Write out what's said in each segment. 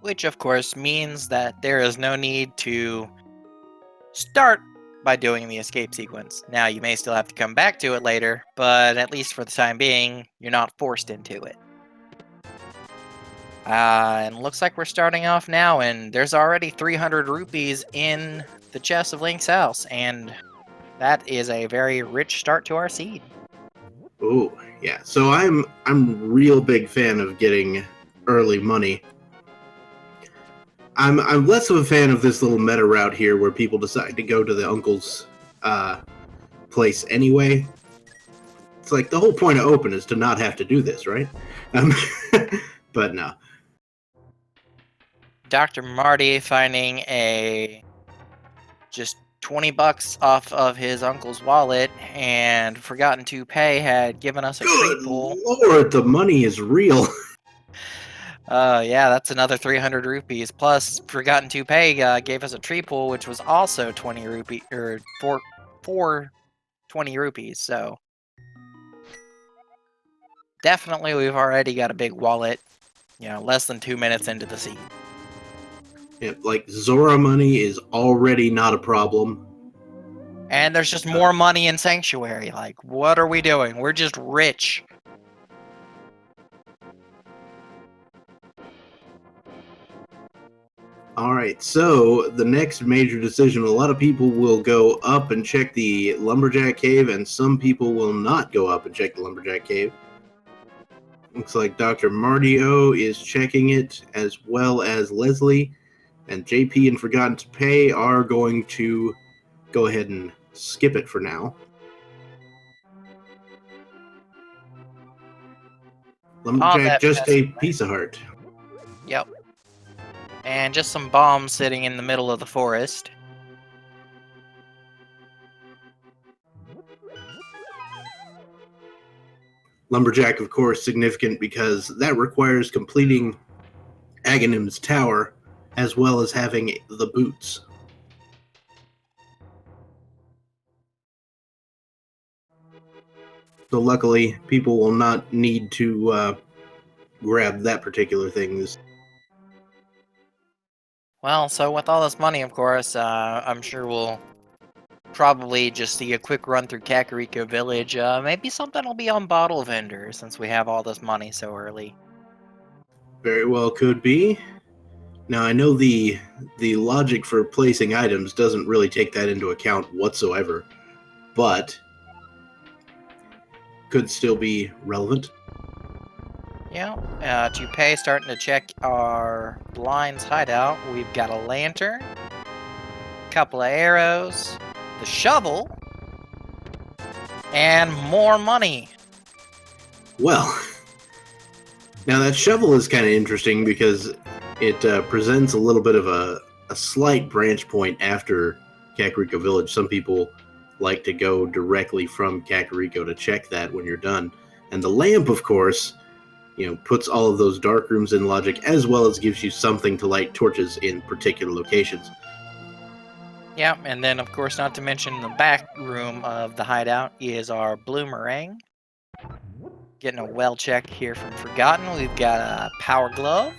which of course means that there is no need to start by doing the escape sequence. Now, you may still have to come back to it later, but at least for the time being, you're not forced into it. And looks like we're starting off now, and there's already 300 rupees in the chest of Link's house, and that is a very rich start to our seed. Oh, yeah. So I'm real big fan of getting early money. I'm less of a fan of this little meta route here where people decide to go to the uncle's place anyway. It's like the whole point of open is to not have to do this, right? But no. Dr. Marty finding just 20 bucks off of his uncle's wallet and forgotten to pay had given us a treat pool. Lord, the money is real. Yeah, that's another 300 rupees. Plus, forgotten to pay gave us a tree pool, which was also 20 rupee or four 20 rupees. So definitely, we've already got a big wallet. Less than 2 minutes into the seed. Yeah, like Zora money is already not a problem. And there's just more money in Sanctuary. Like, what are we doing? We're just rich. Alright, so the next major decision, a lot of people will go up and check the Lumberjack Cave, and some people will not go up and check the Lumberjack Cave. Looks like Dr. Marty O is checking it, as well as Leslie, and JP and Forgotten to Pay are going to go ahead and skip it for now. Lumberjack, just a piece of heart. Yep. And just some bombs sitting in the middle of the forest. Lumberjack, of course, significant because that requires completing Aghanim's tower, as well as having the boots. So luckily, people will not need to grab that particular thing. Well, so with all this money, of course, I'm sure we'll probably just see a quick run through Kakariko Village. Maybe something will be on Bottle Vendor since we have all this money so early. Very well could be. Now, I know the logic for placing items doesn't really take that into account whatsoever, but could still be relevant. Yeah, Toupee starting to check our lines hideout. We've got a lantern, a couple of arrows, the shovel, and more money. Well, now that shovel is kind of interesting because it presents a little bit of a slight branch point after Kakariko Village. Some people like to go directly from Kakariko to check that when you're done. And the lamp, of course, puts all of those dark rooms in logic, as well as gives you something to light torches in particular locations. Yeah, and then, of course, not to mention the back room of the hideout is our bloomerang. Getting a well check here from Forgotten. We've got a power glove.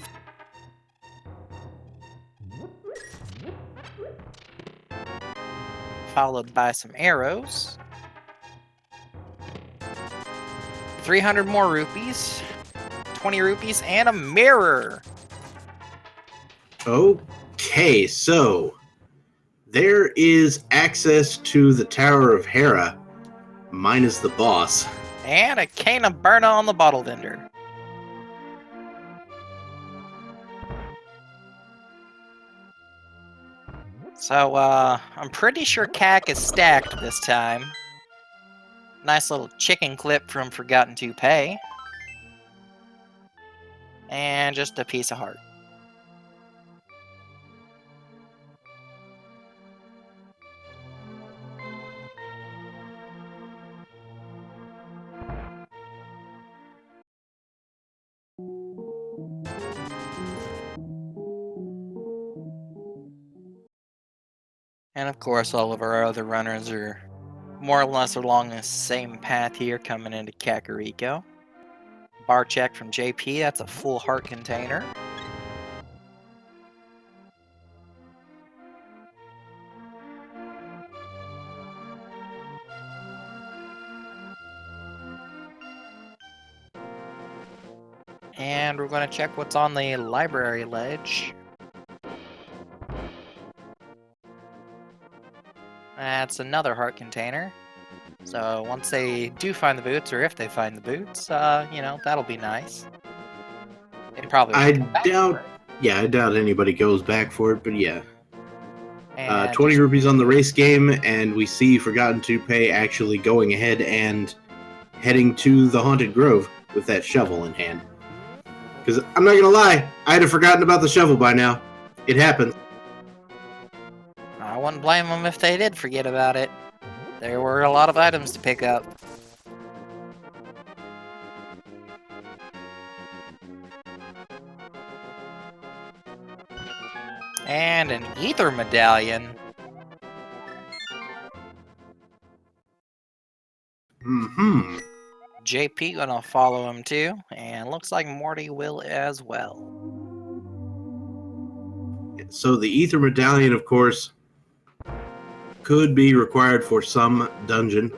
Followed by some arrows. 300 more rupees. 20 rupees and a mirror. Okay, so there is access to the Tower of Hera, minus the boss. And a cane of Burna on the bottle vendor. So, I'm pretty sure Kak is stacked this time. Nice little chicken clip from Forgotten to Pay. And just a piece of heart. And of course, all of our other runners are more or less along the same path here coming into Kakariko. Bar check from JP, that's a full heart container. And we're going to check what's on the library ledge. That's another heart container. So once they do find the boots, or if they find the boots, you know, that'll be nice. They probably I won't come back doubt. for it. Yeah, I doubt anybody goes back for it, but yeah. And 20 just- rupees on the race game, and we see Forgotten Toupee actually going ahead and heading to the Haunted Grove with that shovel in hand. Because I'm not gonna lie, I'd have forgotten about the shovel by now. It happens. I wouldn't blame them if they did forget about it. There were a lot of items to pick up. And an ether medallion. Mm-hmm. JP gonna follow him too, and looks like Marty will as well. So the Ether Medallion, of course, could be required for some dungeon.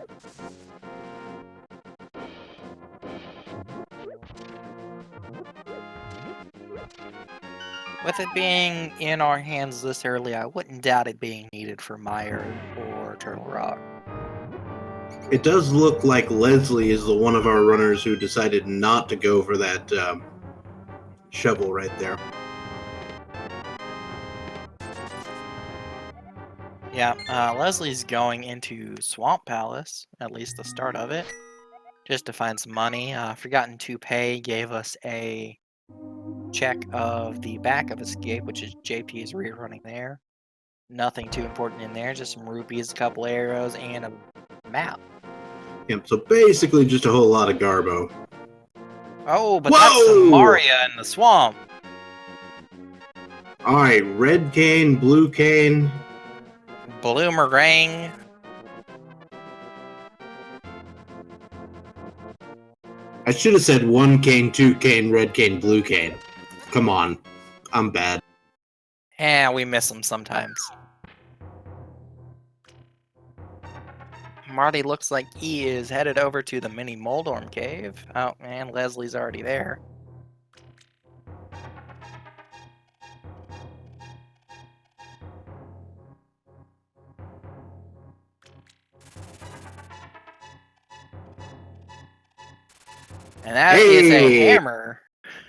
With it being in our hands this early, I wouldn't doubt it being needed for Mire or Turtle Rock. It does look like Leslie is the one of our runners who decided not to go for that shovel right there. Yeah, Leslie's going into Swamp Palace, at least the start of it, just to find some money. Forgotten Toupee gave us a check of the back of Escape, which is JP's rerunning there. Nothing too important in there, just some rupees, a couple arrows, and a map. Yep, so basically just a whole lot of Garbo. Oh, but that's some Whoa! Maria in the swamp. Alright, red cane, blue cane. Bloomerang. I should have said 1 cane, 2 cane, red cane, blue cane. Come on. I'm bad. Yeah, we miss them sometimes. Marty looks like he is headed over to the mini Moldorm cave. Oh, and Leslie's already there. And that is a Hey! hammer.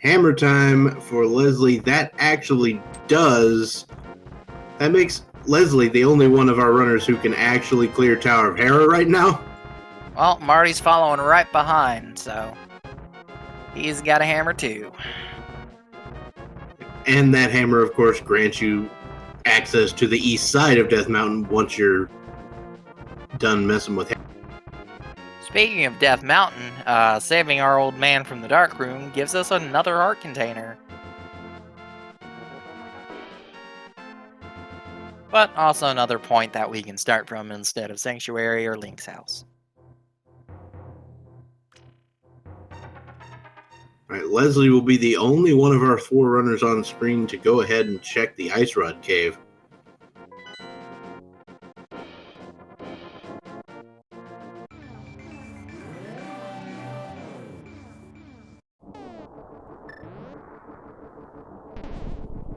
Hammer time for Leslie. That actually does. That makes Leslie the only one of our runners who can actually clear Tower of Hera right now. Well, Marty's following right behind, so he's got a hammer too. And that hammer, of course, grants you access to the east side of Death Mountain once you're done messing with him. Speaking of Death Mountain, saving our old man from the dark room gives us another heart container. But also another point that we can start from instead of Sanctuary or Link's house. Alright, Leslie will be the only one of our 4 runners on screen to go ahead and check the Ice Rod Cave.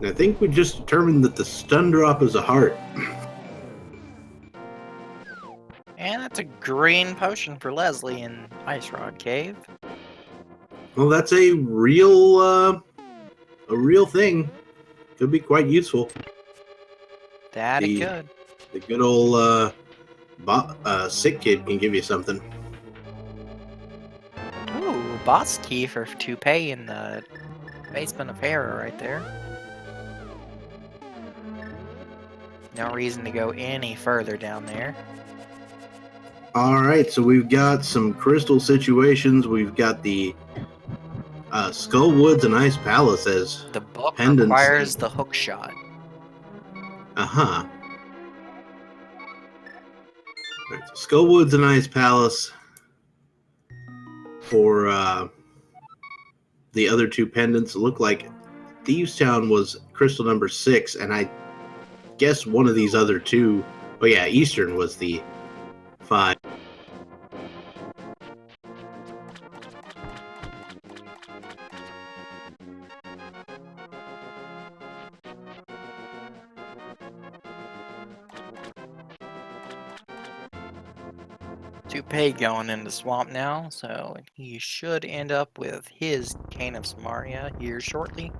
And I think we just determined that the stun drop is a heart. And that's a green potion for Leslie in Ice Rod Cave. Well, that's a real thing. Could be quite useful. That it could. The good old sick kid can give you something. Ooh, boss key for Toupee in the basement of Hera right there. No reason to go any further down there. Alright, so we've got some crystal situations. We've got the Skull Woods and Ice Palace as The book pendants. requires the hookshot. Uh-huh. Right, so Skull Woods and Ice Palace for the other 2 pendants. It looked like Thieves Town was crystal number 6, and I guess one of these other 2, but yeah, Eastern was the 5. Toupee going in the swamp now, so he should end up with his Cane of Samaria here shortly.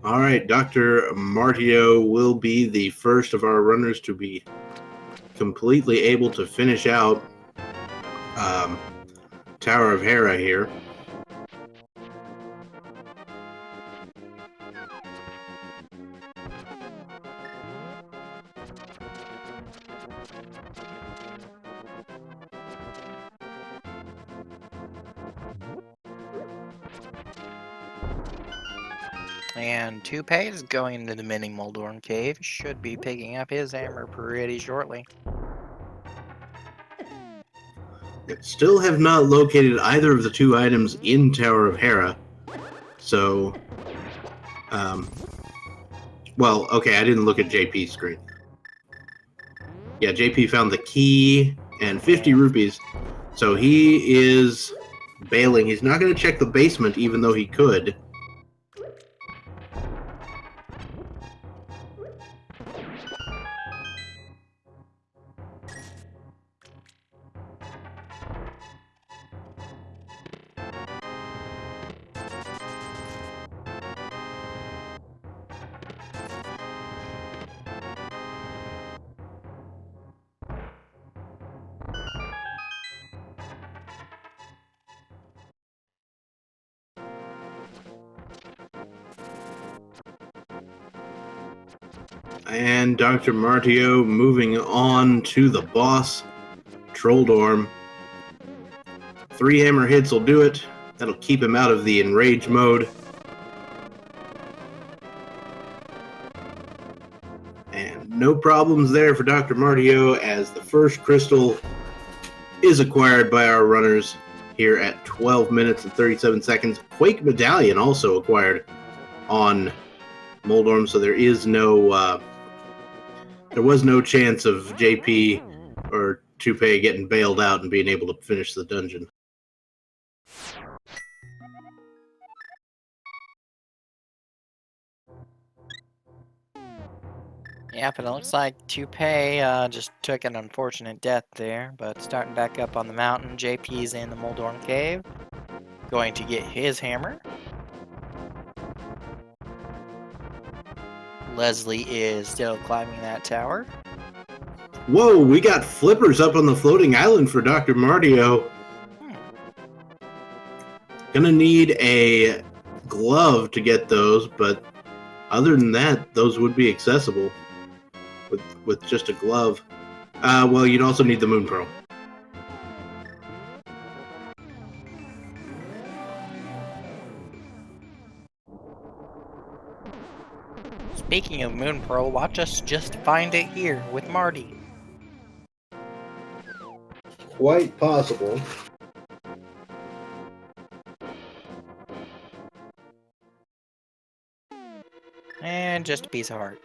All right, Dr. Martio will be the first of our runners to be completely able to finish out Tower of Hera here. And Toupee is going into the mini Moldorm cave. Should be picking up his hammer pretty shortly. Still have not located either of the two items in Tower of Hera. So, well, okay, I didn't look at JP's screen. Yeah, JP found the key and 50 rupees. So he is bailing. He's not going to check the basement, even though he could. And Dr. Martio moving on to the boss, Trolldorm. 3 hammer hits will do it. That'll keep him out of the enrage mode. And no problems there for Dr. Martio, as the first crystal is acquired by our runners here at 12 minutes and 37 seconds. Quake Medallion also acquired on Moldorm, so there is no there was no chance of JP or Toupee getting bailed out and being able to finish the dungeon. Yep, and it looks like Toupee just took an unfortunate death there, but starting back up on the mountain, JP's in the Moldorm cave, going to get his hammer. Leslie is still climbing that tower. Whoa, we got flippers up on the floating island for Dr. Martio. Gonna need a glove to get those, but other than that, those would be accessible with just a glove. Well, you'd also need the Moon Pearl. Speaking of Moon Pearl, watch us just find it here with Marty. Quite possible. And just a piece of heart.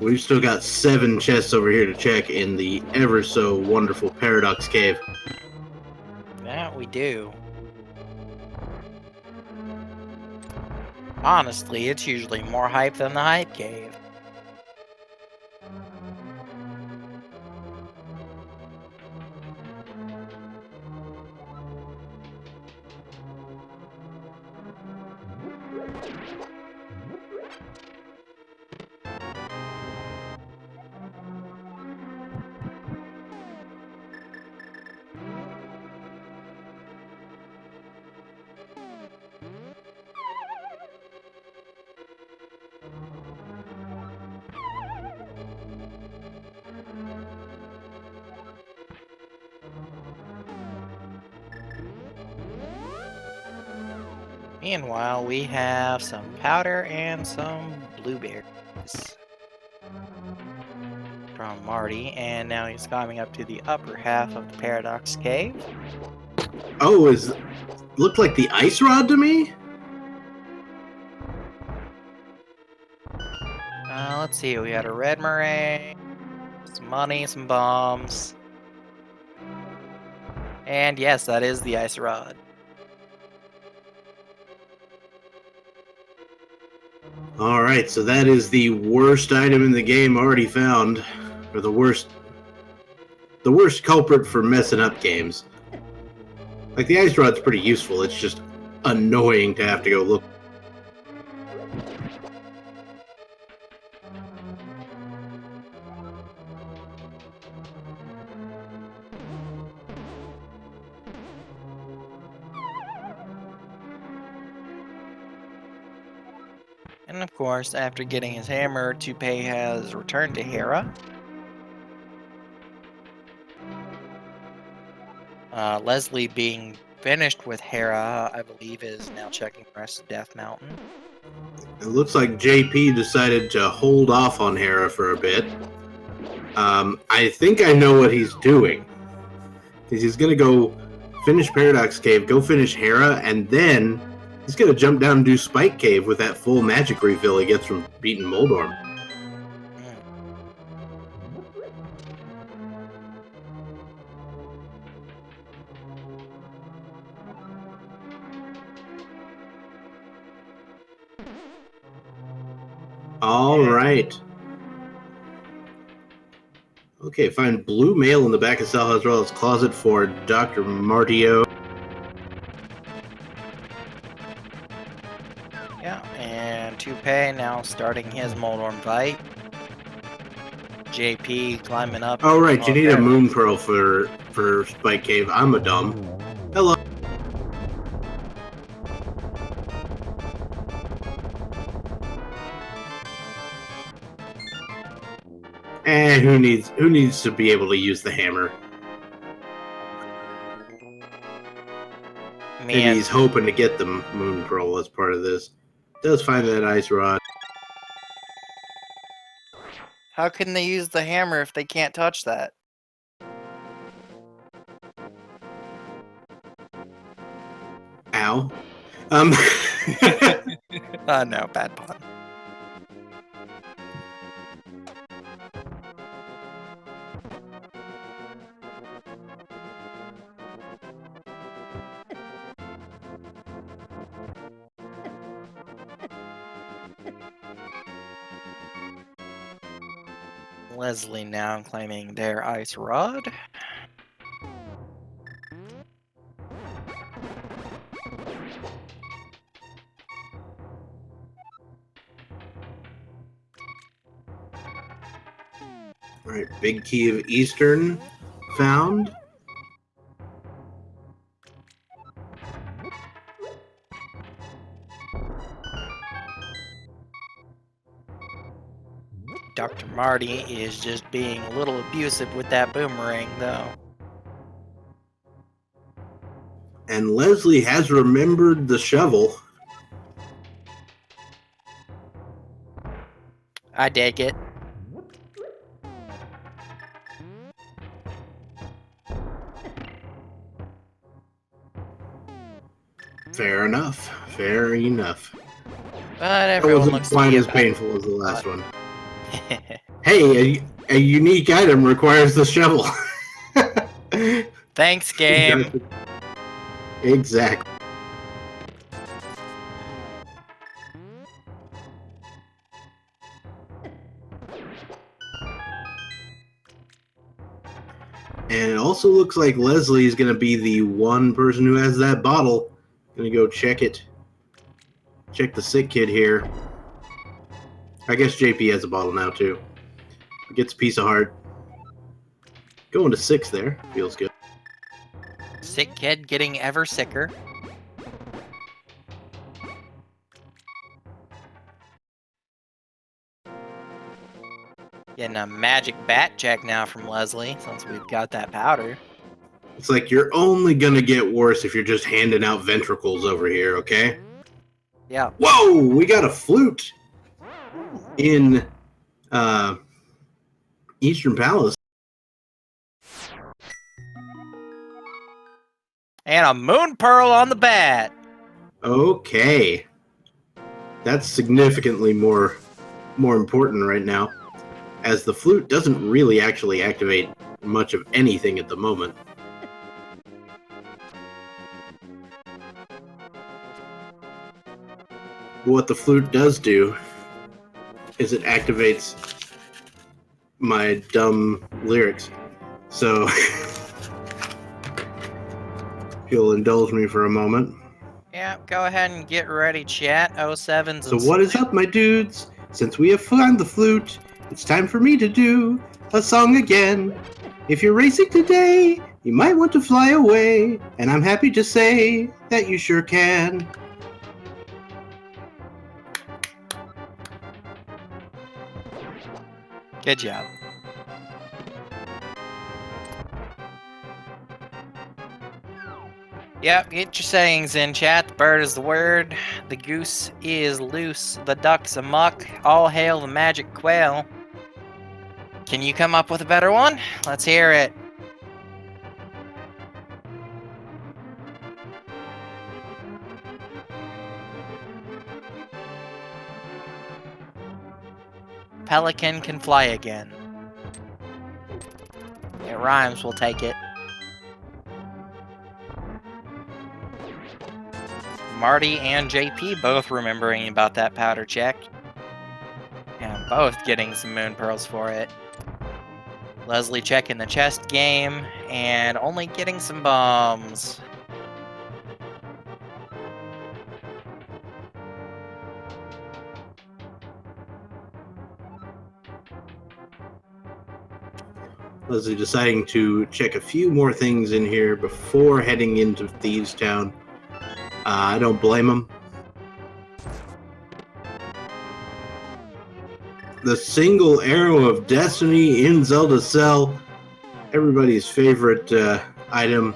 We've still got 7 chests over here to check in the ever so wonderful Paradox Cave. That we do. Honestly, it's usually more hype than the Hype Cave. Meanwhile, we have some powder and some blueberries from Marty, and now he's climbing up to the upper half of the Paradox Cave. Oh, looked like the ice rod to me. Let's see. We had a red meringue, some money, some bombs. And yes, that is the ice rod. Alright, so that is the worst item in the game already found. Or the worst culprit for messing up games. Like, the ice rod's pretty useful, it's just annoying to have to go look. And of course, after getting his hammer, Toupee has returned to Hera. Leslie, being finished with Hera, I believe, is now checking the rest of Death Mountain. It looks like JP decided to hold off on Hera for a bit. I think I know what he's doing. He's going to go finish Paradox Cave, go finish Hera, and then he's going to jump down and do Spike Cave with that full magic refill he gets from beating Moldorm. All right. Okay, find blue mail in the back of Cell as well as closet for Dr. Martio. Yeah, and Toupee now starting his Moldorm fight. JP climbing up. Oh, right, you need a moon pearl for Spike Cave. I'm a dumb. Hello. And who needs to be able to use the hammer? Maybe he's hoping to get the moon pearl as part of this. Does find that ice rod. How can they use the hammer if they can't touch that? Ow. No, bad pun. Leslie now claiming their ice rod. Alright, big key of Eastern found. Dr. Marty is just being a little abusive with that boomerang, though. And Leslie has remembered the shovel. I dig it. Fair enough. Fair enough. But everyone looks quite as painful as the last one. Hey, a unique item requires the shovel. Thanks, game. Exactly. And it also looks like Leslie is going to be the one person who has that bottle. Going to go check it. Check the sick kid here. I guess JP has a bottle now, too. Gets a piece of heart. Going to 6 there. Feels good. Sick kid getting ever sicker. Getting a magic bat check now from Leslie, since we've got that powder. It's like you're only gonna get worse if you're just handing out ventricles over here, okay? Yeah. Whoa! We got a flute in Eastern Palace. And a moon pearl on the bat. Okay. That's significantly more important right now, as the flute doesn't really actually activate much of anything at the moment. What the flute does do is it activates my dumb lyrics. So, if you'll indulge me for a moment. Yeah, go ahead and get ready, chat. 07s. So what is up, my dudes? Since we have found the flute, it's time for me to do a song again. If you're racing today, you might want to fly away, and I'm happy to say that you sure can. Good job. Yep, get your sayings in, chat. The bird is the word, the goose is loose, the duck's amuck, all hail the magic quail. Can you come up with a better one? Let's hear it. Pelican can fly again. It rhymes, we'll take it. Marty and JP both remembering about that powder check. And both getting some moon pearls for it. Leslie checking the chest game and only getting some bombs. Leslie deciding to check a few more things in here before heading into Thieves Town. I don't blame him. The single arrow of destiny in Zelda Cell, everybody's favorite item.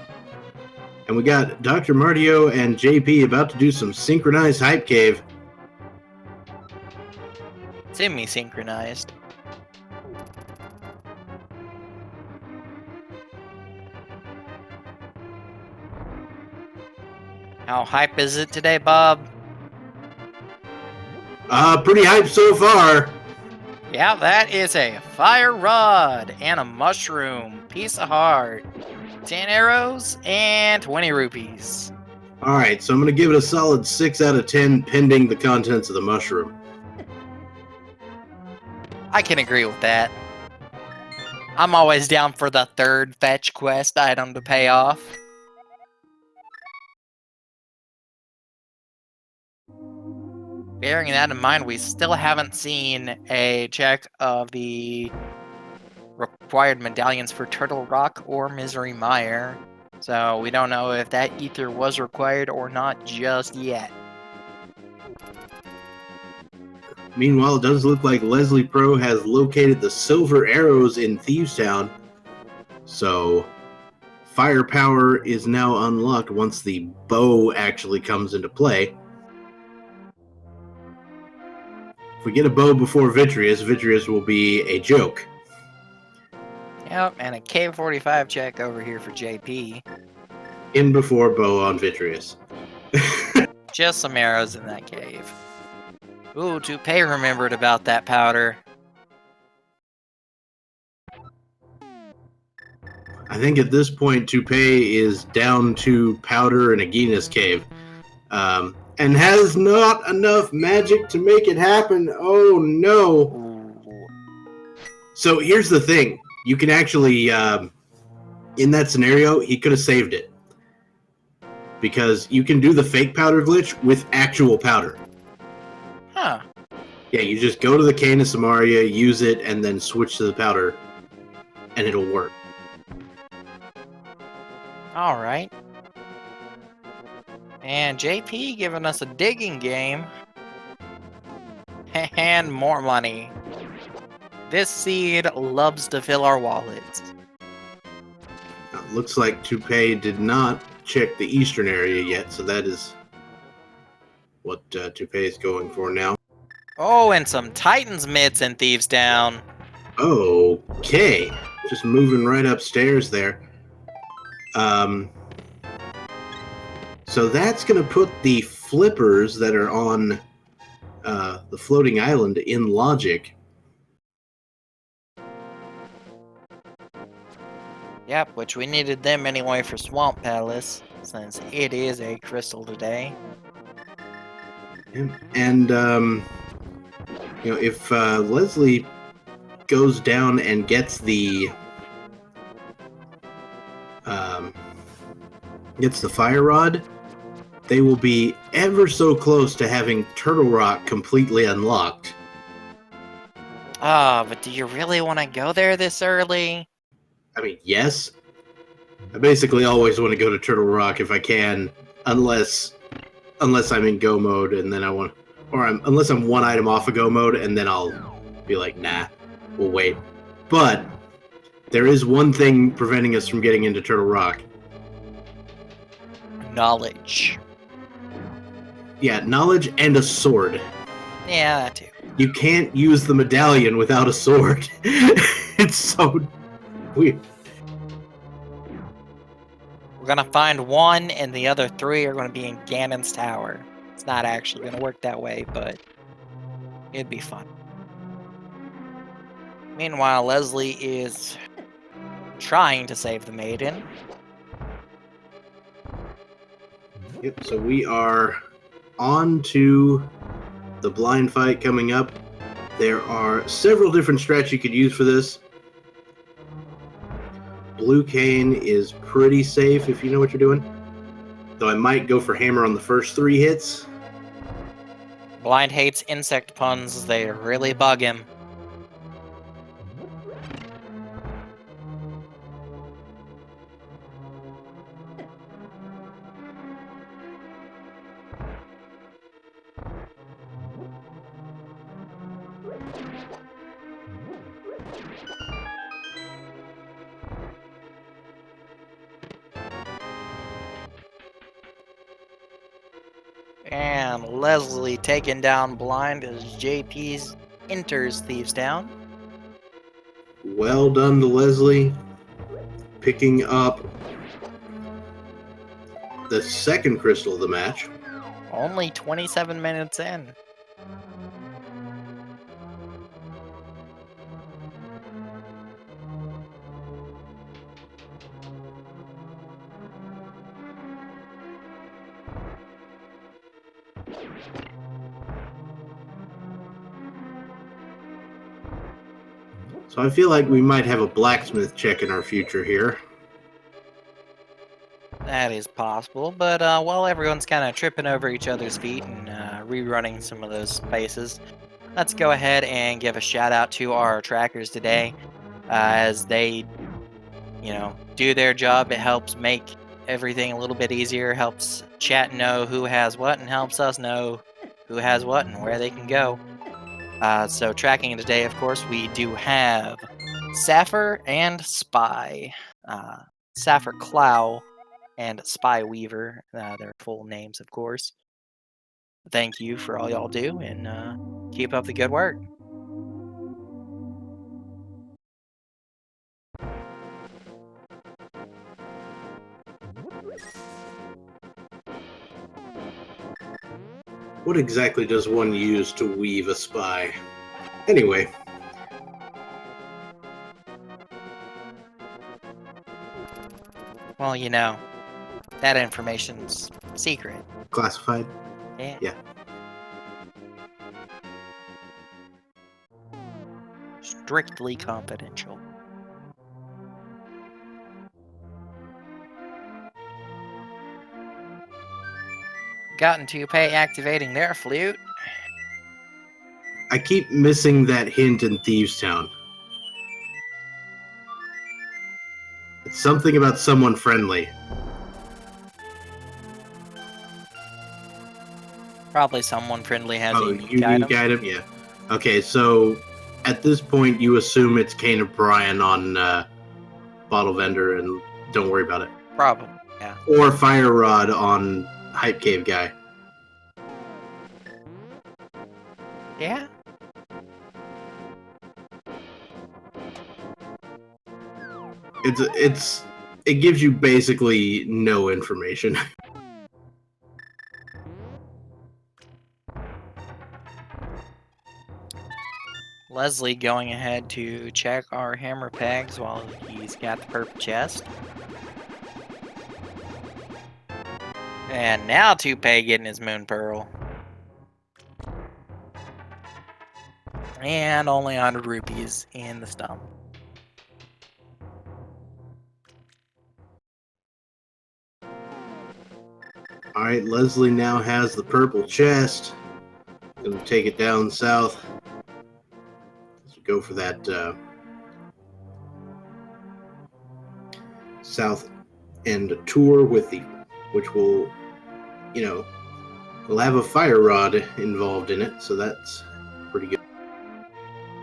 And we got Dr. Martio and JP about to do some synchronized hype cave. Semi-synchronized. How hype is it today, Bob? Pretty hype so far. Yeah, that is a fire rod and a mushroom, piece of heart, 10 arrows, and 20 rupees. Alright, so I'm going to give it a solid 6 out of 10 pending the contents of the mushroom. I can agree with that. I'm always down for the third fetch quest item to pay off. Bearing that in mind, we still haven't seen a check of the required medallions for Turtle Rock or Misery Mire. So we don't know if that ether was required or not just yet. Meanwhile, it does look like Leslie Pro has located the silver arrows in Thieves Town. So, firepower is now unlocked once the bow actually comes into play. If we get a bow before Vitreous, Vitreous will be a joke. Yep, and a K45 check over here for JP. In before bow on Vitreous. Just some arrows in that cave. Ooh, Toupee remembered about that powder. I think at this point, Toupee is down to powder in a Gina's cave. And has not enough magic to make it happen. Oh, no. Ooh. So here's the thing. You can actually, in that scenario, he could have saved it. Because you can do the fake powder glitch with actual powder. Huh. Yeah, you just go to the Cane of Samaria, use it, and then switch to the powder, and it'll work. Alright. And JP giving us a digging game. And more money. This seed loves to fill our wallets. Looks like Toupee did not check the eastern area yet, so that is what Toupee is going for now. Oh, and some Titans mitts in Thieves Town. Okay. Just moving right upstairs there. So that's going to put the flippers that are on the floating island in logic. Yep, which we needed them anyway for Swamp Palace, since it is a crystal today. And if Leslie goes down and gets the fire rod, they will be ever so close to having Turtle Rock completely unlocked. Ah, but do you really want to go there this early? I mean, yes. I basically always want to go to Turtle Rock if I can, unless I'm in go mode and then unless I'm one item off of go mode and then I'll be like, nah, we'll wait. But there is one thing preventing us from getting into Turtle Rock. Knowledge. Yeah, knowledge and a sword. Yeah, that too. You can't use the medallion without a sword. It's so weird. We're gonna find one, and the other 3 are gonna be in Ganon's tower. It's not actually gonna work that way, but it'd be fun. Meanwhile, Leslie is trying to save the maiden. Yep, so we are on to the blind fight coming up. There are several different strats you could use for this. Blue cane is pretty safe if you know what you're doing. Though I might go for hammer on the first 3 hits. Blind hates insect puns, they really bug him. And Leslie taken down blind as JP's enters Thieves Town. Well done to Leslie. Picking up the second crystal of the match. Only 27 minutes in. So I feel like we might have a blacksmith check in our future here. That is possible, but while everyone's kind of tripping over each other's feet and rerunning some of those spaces, let's go ahead and give a shout out to our trackers today. As they, do their job, it helps make everything a little bit easier, helps chat know who has what, and helps us know who has what and where they can go. So tracking today, of course, we do have Sapphire and Spy. Sapphire Clow and Spy Weaver, their full names, of course. Thank you for all y'all do, and keep up the good work. What exactly does one use to weave a spy? Anyway. Well, that information's secret. Classified? Yeah. Strictly confidential. Gotten Toupee activating their flute. I keep missing that hint in Thieves Town. It's something about someone friendly. Probably someone friendly has a unique item. Yeah. Okay, so at this point you assume it's Kane O'Brien on Bottle Vendor and don't worry about it. Probably, yeah. Or Fire Rod on Hype Cave Guy. Yeah. It gives you basically no information. Leslie going ahead to check our hammer pegs while he's got the purple chest. And now Toupee getting his moon pearl. And only 100 rupees in the stump. Alright, Leslie now has the purple chest. Gonna take it down south. Let's go for that south end tour with the, which will, you know, will have a fire rod involved in it, so that's pretty good.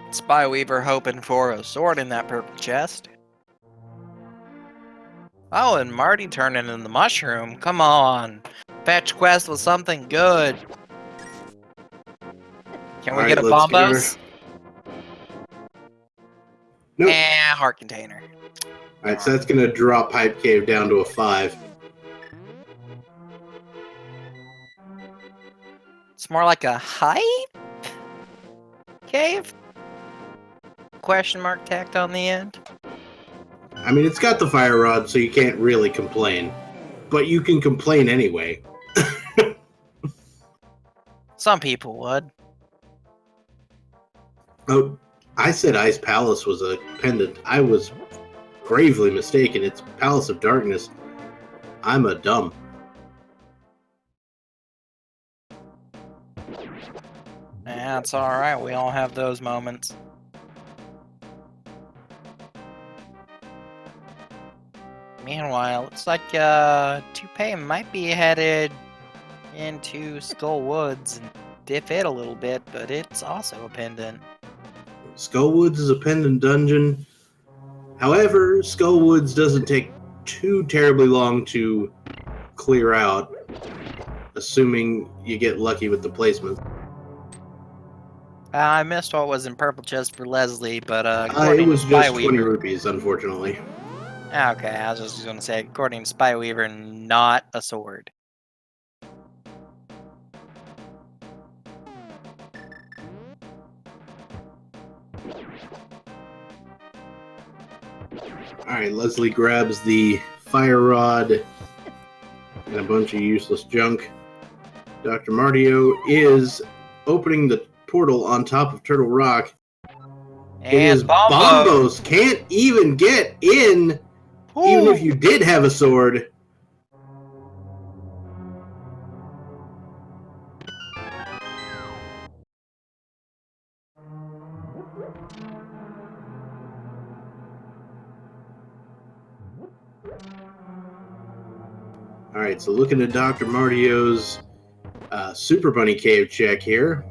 Spyweaver hoping for a sword in that purple chest. Oh, and Marty turning in the mushroom. Come on. Fetch quest with something good. Can we get a Bombos? Nope. Heart container. Alright, so that's gonna drop Pipe Cave down to a 5. It's more like a hype cave? Question mark tacked on the end. I mean, it's got the fire rod, so you can't really complain. But you can complain anyway. Some people would. Oh, I said Ice Palace was a pendant. I was gravely mistaken. It's Palace of Darkness. I'm a dumb. That's alright, we all have those moments. Meanwhile, looks like Toupee might be headed into Skull Woods and dip it a little bit, but it's also a pendant. Skullwoods is a pendant dungeon. However, Skullwoods doesn't take too terribly long to clear out, assuming you get lucky with the placement. I missed what was in purple chest for Leslie, but it was just 20 Spyweaver, rupees, unfortunately. Okay, I was just going to say, according to Spyweaver, not a sword. Alright, Leslie grabs the fire rod and a bunch of useless junk. Dr. Martio is opening the portal on top of Turtle Rock. And it is Bombo. Bombos can't even get in, even if you did have a sword. Alright, so looking at Dr. Martio's Super Bunny Cave check here.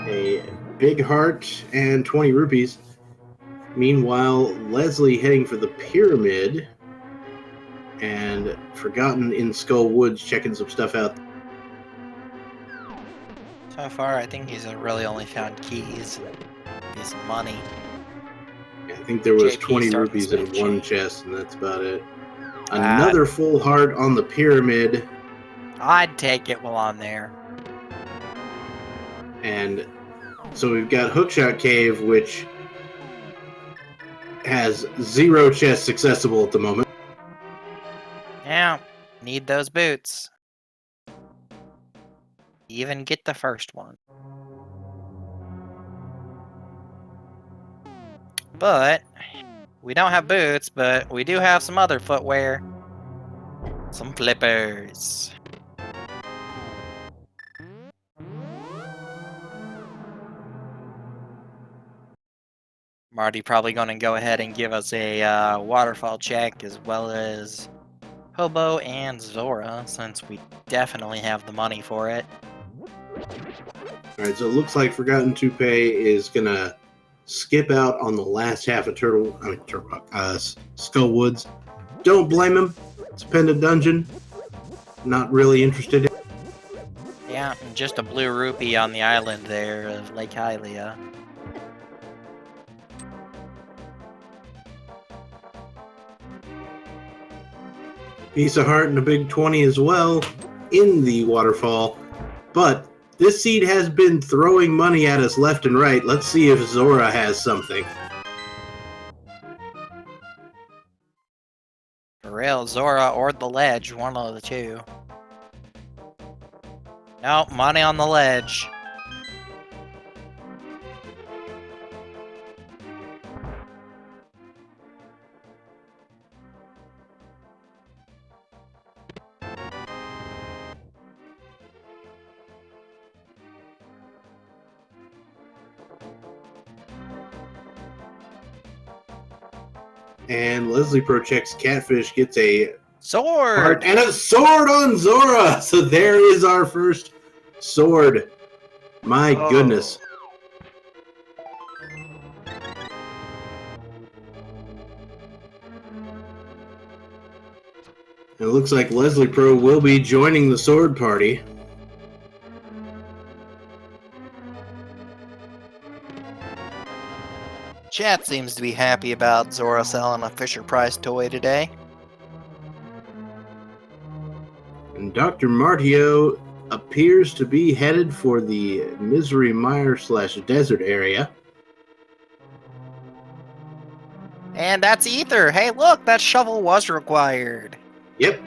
A big heart and 20 rupees. Meanwhile, Leslie heading for the pyramid and Forgotten in Skull Woods checking some stuff out. So far, I think he's really only found keys and some money. Yeah, I think there was JP 20 rupees in one change. chest, and that's about it. Another full heart on the pyramid. I'd take it while I'm there. And so we've got Hookshot Cave, which has 0 chests accessible at the moment. Yeah, need those boots. Even get the first one. But we don't have boots, but we do have some other footwear. Some flippers. Marty probably going to go ahead and give us a waterfall check as well as Hobo and Zora, since we definitely have the money for it. Alright, so it looks like Forgotten Toupee is going to skip out on the last half of Skull Woods. Don't blame him. It's a pendant dungeon. Not really interested in. Yeah, and just a blue rupee on the island there of Lake Hylia. Piece of heart and a big 20 as well in the waterfall. But This seed has been throwing money at us left and right. Let's see if Zora has something. For real, Zora or the ledge, one of the two. Nope, money on the ledge. And Leslie Pro checks Catfish, gets a Sword! heart and a sword on Zora! So there is our first sword. My goodness. It looks like Leslie Pro will be joining the sword party. Chat seems to be happy about Zora selling a Fisher-Price toy today. And Dr. Martio appears to be headed for the Misery Mire / desert area. And that's Ether. Hey, look, that shovel was required. Yep.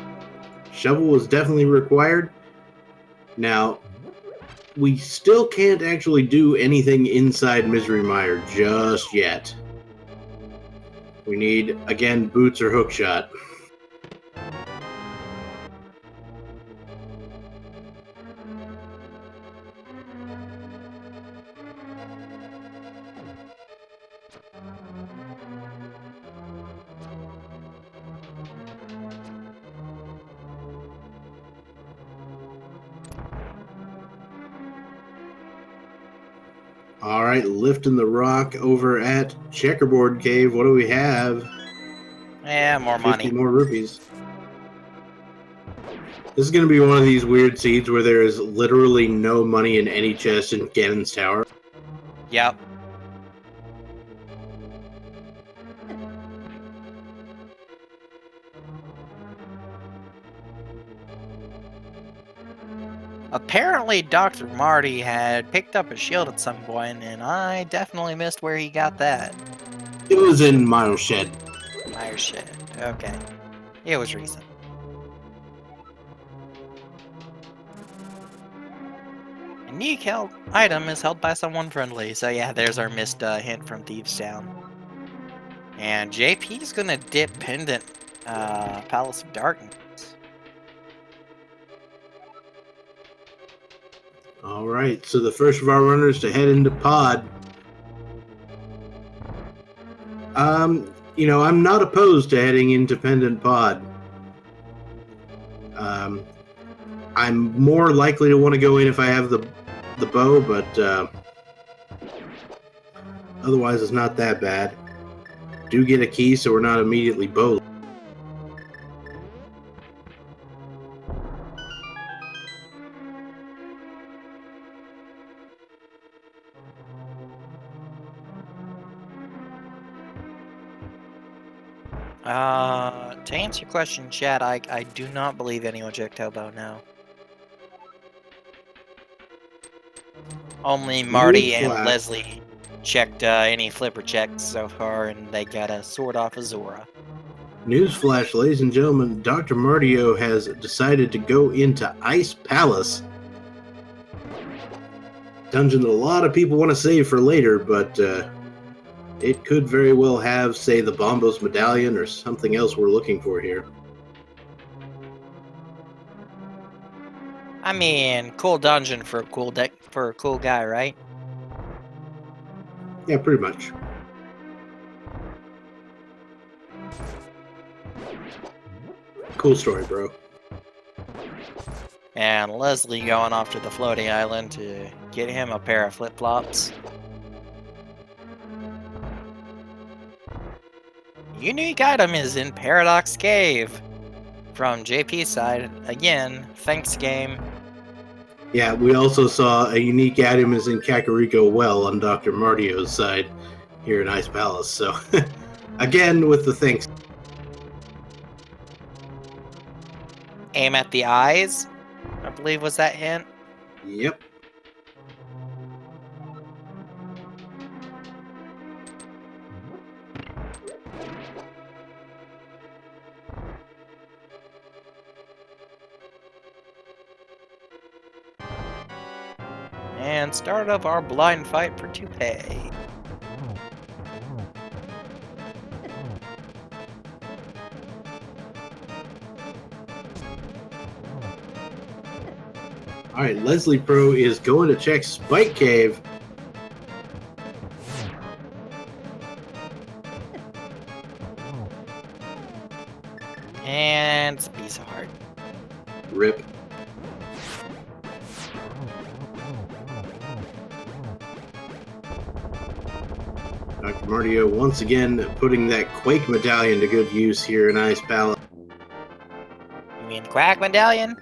Shovel was definitely required. Now, we still can't actually do anything inside Misery Mire just yet. We need, again, boots or hookshot. All right, lifting the rock over at Checkerboard Cave. What do we have? Yeah, more 50 money. more rupees. This is going to be one of these weird seeds where there is literally no money in any chest in Ganon's tower. Yep. Apparently, Dr. Marty had picked up a shield at some point, and I definitely missed where he got that. It was in Mile Shed. Mire Shed. Okay. It was recent. A unique item is held by someone friendly. So yeah, there's our missed hint from Thieves Town. And JP's gonna dip Pendant Palace of Darkness. All right, so the first of our runners to head into pod. You know, I'm not opposed to heading into Pendant Pod. I'm more likely to want to go in if I have the bow, but otherwise it's not that bad. Do get a key, so we're not immediately bow. To answer your question, Chad, I do not believe anyone checked hobo now. Only Marty and Leslie checked any flipper checks so far, and they got a sword off of Zora. Newsflash, ladies and gentlemen, Dr. Martio has decided to go into Ice Palace. Dungeon that a lot of people want to save for later, but it could very well have, say, the Bombo's medallion or something else we're looking for here. I mean, cool dungeon for a cool deck for a cool guy, right? Yeah, pretty much. Cool story, bro. And Leslie going off to the floating island to get him a pair of flip-flops. Unique item is in Paradox Cave. From JP's side, again, thanks game. Yeah, we also saw a unique item is in Kakariko Well on Dr. Martio's side here in Ice Palace. So, again, with the thanks. Aim at the eyes, I believe was that hint. Yep. and start of our blind fight for Toupee. Alright, Leslie Pro is going to check Spike Cave. And it's a piece of heart. Rip. Dr. Martio once again putting that Quake medallion to good use here in Ice Palace. You mean Quack Medallion?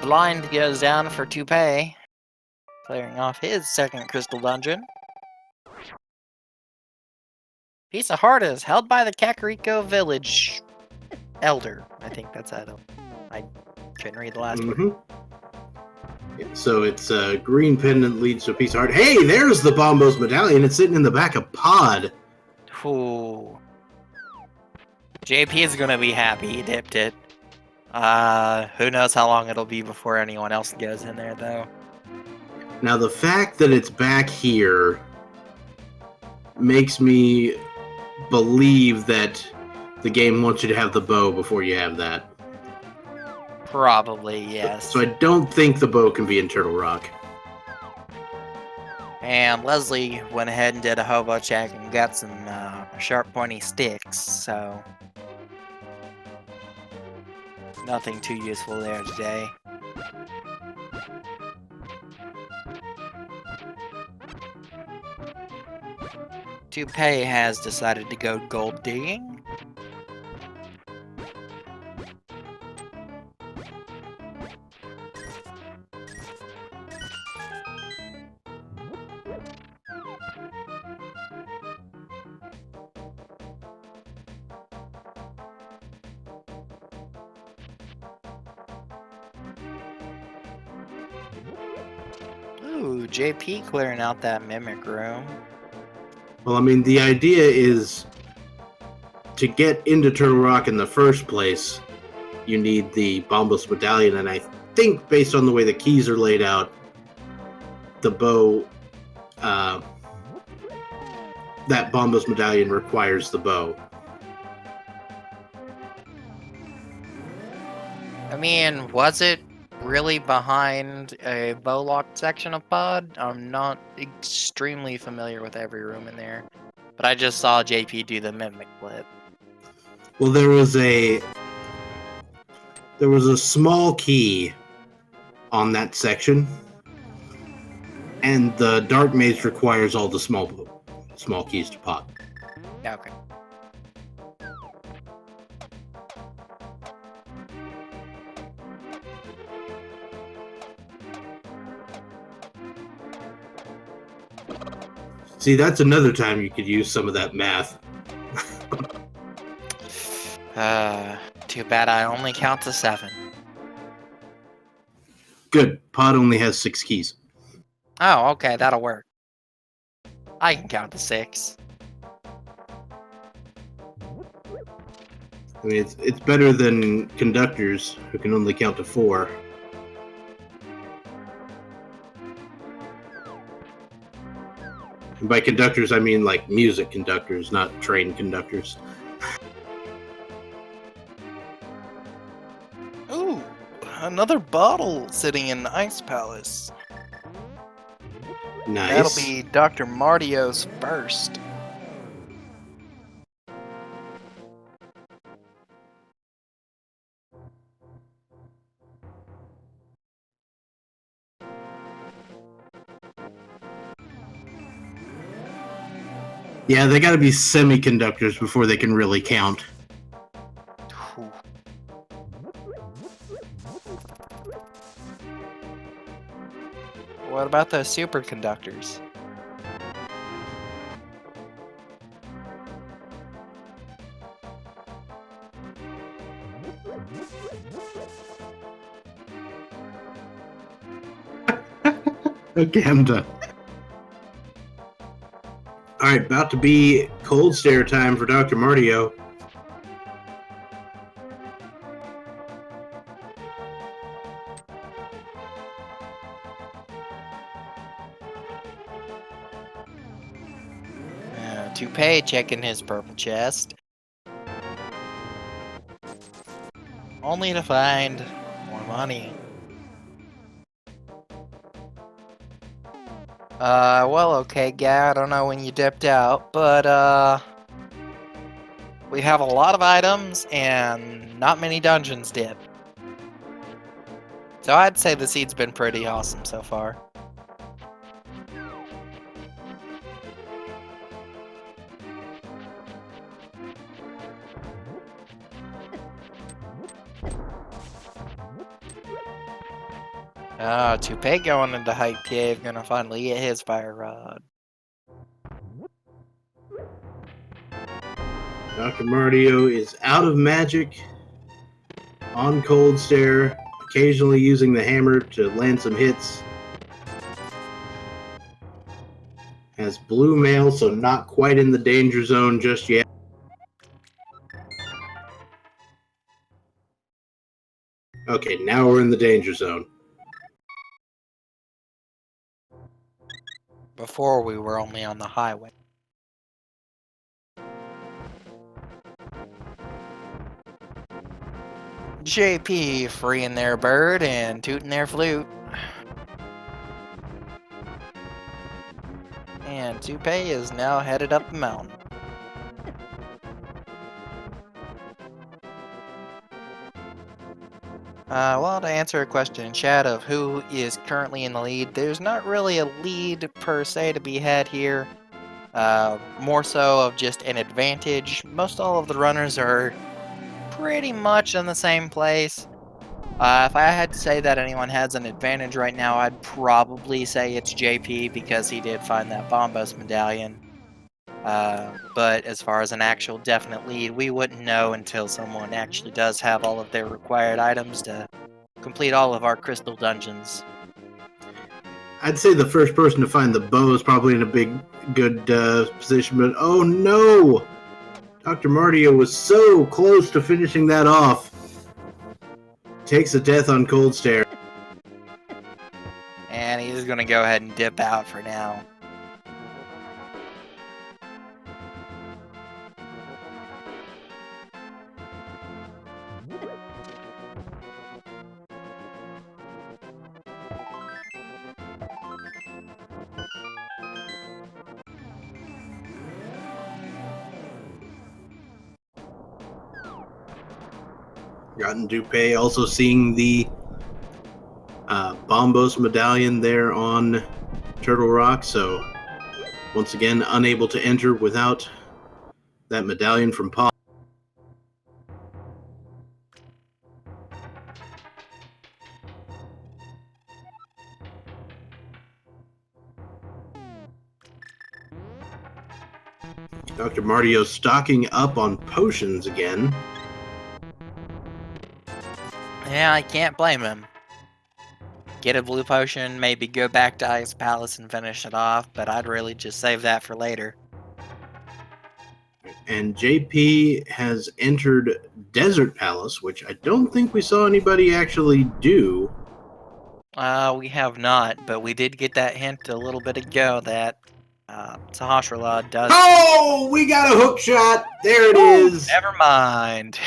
Blind goes down for Toupee, clearing off his second crystal dungeon. Piece of heart is held by the Kakariko village elder. I think that's that. I couldn't read the last one. So it's green pendant leads to a piece of heart. Hey, there's the Bombo's medallion. It's sitting in the back of Pod. Ooh. JP is gonna be happy he dipped it. Who knows how long it'll be before anyone else goes in there, though. Now, the fact that it's back here makes me believe that the game wants you to have the bow before you have that. Probably, yes. So I don't think the bow can be in Turtle Rock. And Leslie went ahead and did a hobo check and got some sharp pointy sticks, so nothing too useful there today. Toupee has decided to go gold digging. Ooh, JP clearing out that mimic room. Well, I mean, the idea is to get into Turtle Rock in the first place, you need the Bombo's medallion, and I think based on the way the keys are laid out, the bow, that Bombo's medallion requires the bow. I mean, was it really behind a bow locked section of Pod? I'm not extremely familiar with every room in there, but I just saw JP do the mimic flip. Well, there was a small key on that section, and the Dark Maze requires all the small keys to pop. Yeah, okay. See, that's another time you could use some of that math. Too bad I only count to 7. Good. Pod only has 6 keys. Oh, okay, that'll work. I can count to 6. I mean, it's better than conductors who can only count to 4. And by conductors, I mean like music conductors, not train conductors. Ooh, another bottle sitting in the Ice Palace. Nice. That'll be Dr. Martio's first. Yeah, they gotta be semiconductors before they can really count. What about those superconductors? Okay, I'm done. Alright, about to be cold stare time for Dr. Martio. Toupee checking his purple chest. Only to find more money. Well, okay, guy, I don't know when you dipped out, but, we have a lot of items and not many dungeons dip. So I'd say the seed's been pretty awesome so far. Toupee going into Hype Cave, gonna finally get his fire rod. Dr. Mario is out of magic, on cold stare, occasionally using the hammer to land some hits. Has blue mail, so not quite in the danger zone just yet. Okay, now we're in the danger zone. Before we were only on the highway. JP freeing their bird and tooting their flute. And Toupee is now headed up the mountain. Well, to answer a question in chat of who is currently in the lead, there's not really a lead per se to be had here. More so of just an advantage. Most all of the runners are pretty much in the same place. If I had to say that anyone has an advantage right now, I'd probably say it's JP because he did find that Bombo's medallion. But as far as an actual definite lead, we wouldn't know until someone actually does have all of their required items to complete all of our crystal dungeons. I'd say the first person to find the bow is probably in a good position, but oh no! Dr. Mario was so close to finishing that off. Takes a death on cold stare. And he's gonna go ahead and dip out for now. Gotten Toupee also seeing the Bombo's medallion there on Turtle Rock, so once again unable to enter without that medallion from Paul. Dr. Mario stocking up on potions again. Yeah, I can't blame him. Get a blue potion, maybe go back to Ice Palace and finish it off, but I'd really just save that for later. And JP has entered Desert Palace, which I don't think we saw anybody actually do. We have not, but we did get that hint a little bit ago that Sahasrahla does. Oh, we got a hook shot. There it is. Never mind.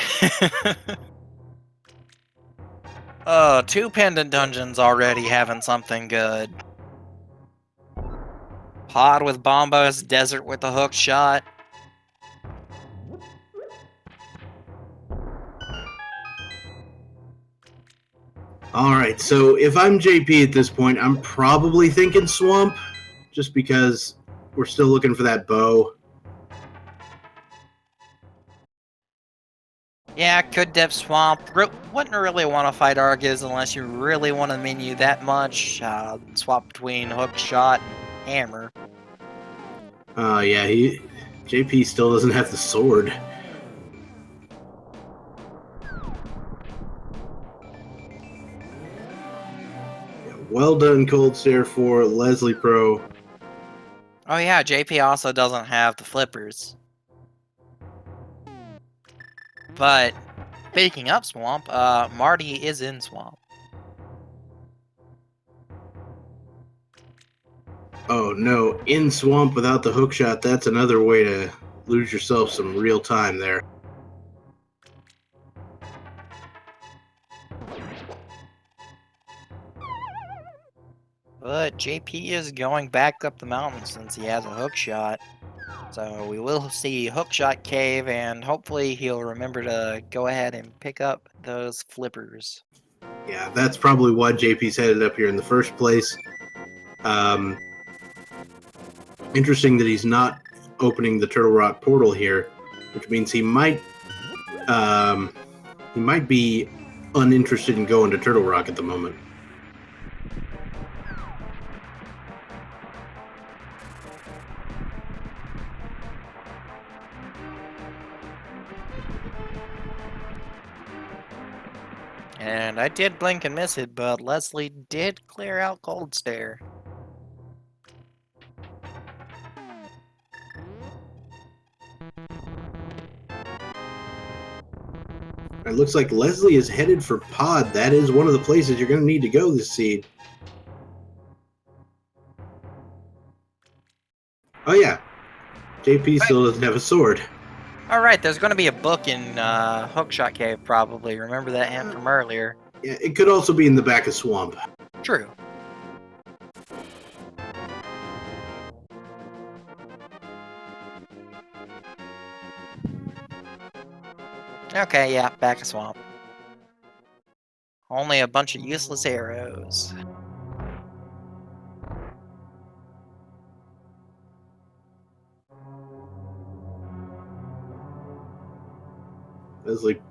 Oh, 2 pendant dungeons already having something good. Pod with Bombos, Desert with a hook shot. All right, so if I'm JP at this point, I'm probably thinking Swamp, just because we're still looking for that bow. Yeah, could dip Swamp. Wouldn't really want to fight Argus unless you really want to menu that much. Swap between Hookshot and Hammer. Yeah, JP still doesn't have the sword. Yeah, well done, Cold Stare for Leslie Pro. Oh yeah, JP also doesn't have the flippers. But speaking of Swamp, Marty is in Swamp. Oh no, in swamp without the hookshot, that's another way to lose yourself some real time there. But JP is going back up the mountain since he has a hookshot. So we will see Hookshot Cave, and hopefully he'll remember to go ahead and pick up those flippers. Yeah, that's probably why JP's headed up here in the first place. Interesting that he's not opening the Turtle Rock portal here, which means he might be uninterested in going to Turtle Rock at the moment. And I did blink and miss it, but Leslie did clear out Cold Stare. It looks like Leslie is headed for Pod. That is one of the places you're going to need to go this seed. Oh yeah, JP still doesn't have a sword. Alright, there's going to be a book in Hookshot Cave, probably. Remember that hint from earlier. Yeah, it could also be in the back of Swamp. True. Okay, yeah, back of Swamp. Only a bunch of useless arrows. Leslie,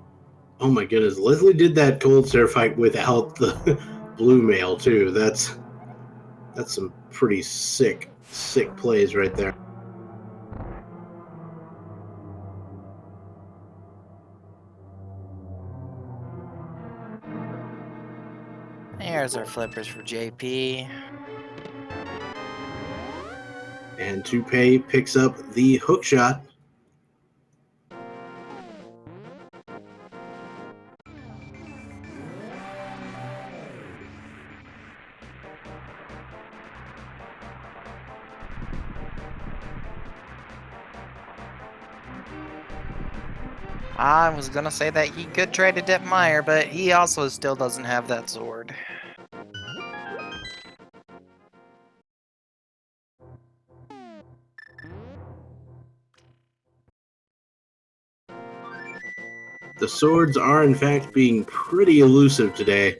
oh my goodness, Leslie did that Cold Stare fight without the blue mail too. That's some pretty sick plays right there. There's our flippers for JP. And Toupee picks up the hookshot. I was gonna say that he could trade to Dip Meyer, but he also still doesn't have that sword. The swords are in fact being pretty elusive today.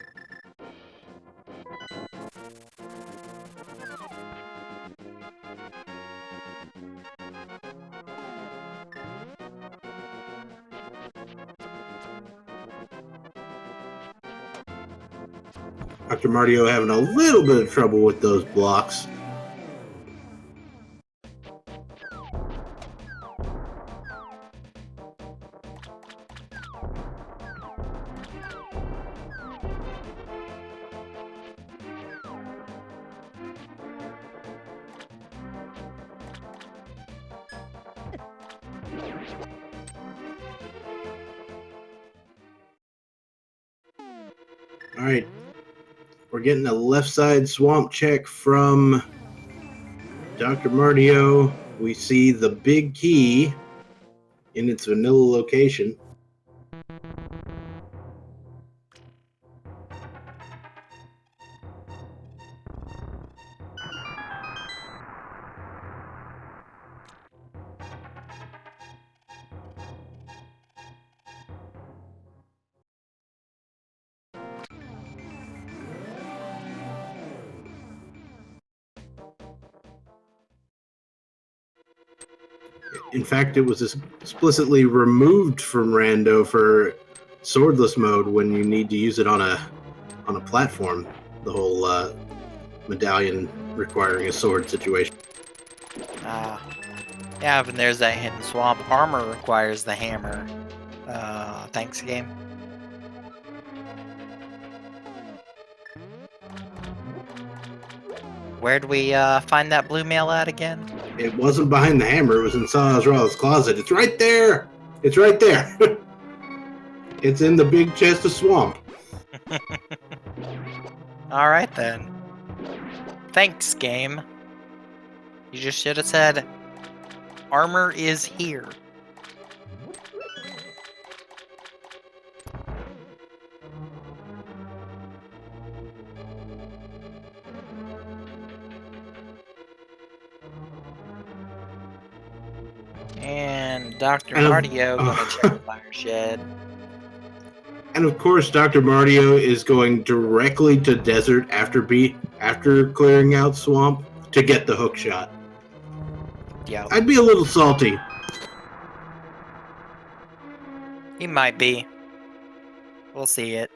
Dr. Martio having a little bit of trouble with those blocks. All right. We're getting a left side swamp check from Dr. Martio. We see the big key in its vanilla location. In fact, it was explicitly removed from Rando for swordless mode when you need to use it on a platform. The whole medallion requiring a sword situation. Yeah, and there's that hidden swamp. Armor requires the hammer. Thanks, game. Where'd we find that blue mail at again? It wasn't behind the hammer. It was in Azrael's closet. It's right there. It's right there. It's in the big chest of swamp. Alright then. Thanks, game. You just should have said, armor is here. And Dr. And of- Martio gonna check the fire shed. And of course, Dr. Martio is going directly to desert after clearing out swamp to get the hookshot. Yeah, I'd be a little salty. he might be. We'll see it.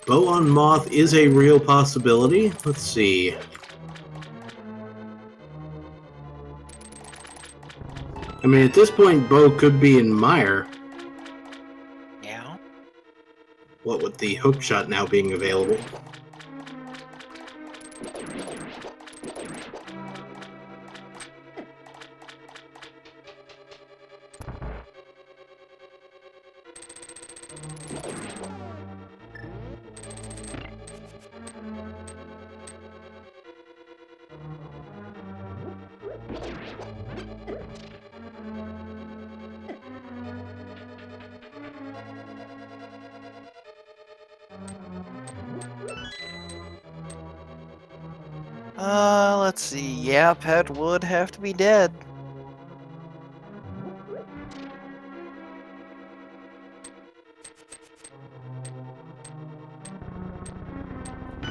Bow on Moth is a real possibility. Let's see. I mean, at this point, Bo could be in Mire. Yeah. What with the hookshot now being available. Let's see. Yeah, Pet would have to be dead.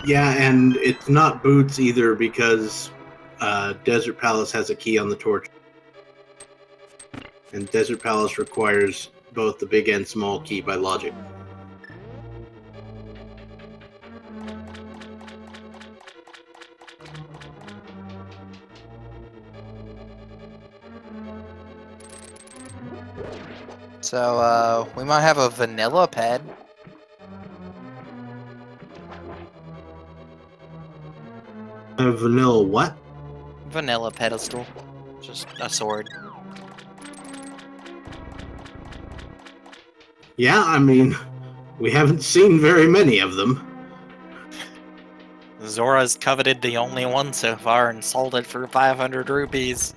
Yeah, and it's not Boots either because Desert Palace has a key on the torch. And Desert Palace requires both the big and small key by logic. So, we might have a vanilla ped. A vanilla what? Vanilla pedestal. Just a sword. Yeah, I mean, we haven't seen very many of them. Zora's coveted the only one so far and sold it for 500 rupees.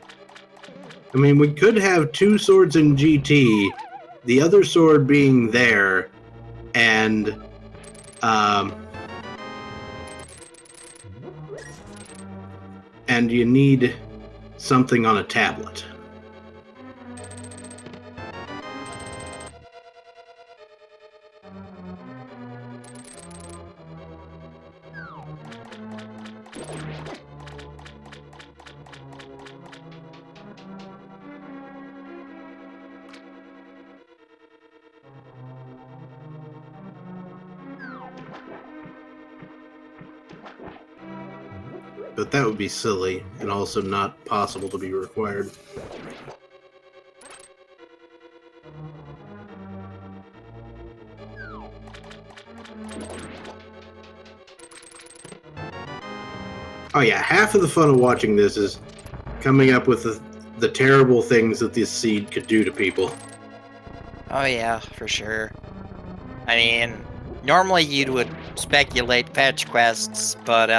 I mean, we could have two swords in GT, the other sword being there, and you need something on a tablet. But that would be silly, and also not possible to be required. Oh yeah, half of the fun of watching this is coming up with the terrible things that this seed could do to people. Oh yeah, for sure. I mean, normally you would speculate fetch quests, but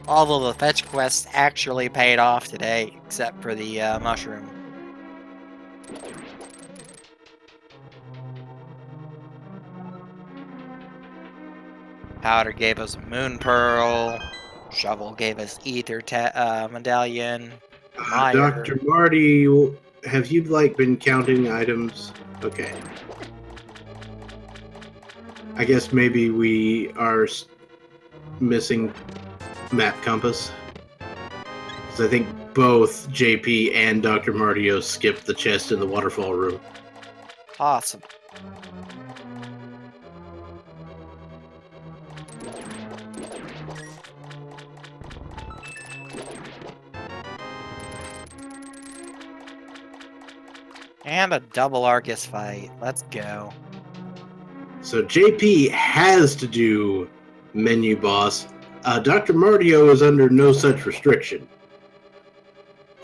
all of the fetch quests actually paid off today, except for the mushroom. Powder gave us Moon Pearl. Shovel gave us Ether medallion. Mire. Dr. Marty, have you been counting items? Okay. I guess maybe we are missing map compass. Because I think both JP and Dr. Martio skipped the chest in the waterfall room. Awesome. And a double Argus fight. Let's go. So JP has to do menu boss. Dr. Martio is under no such restriction.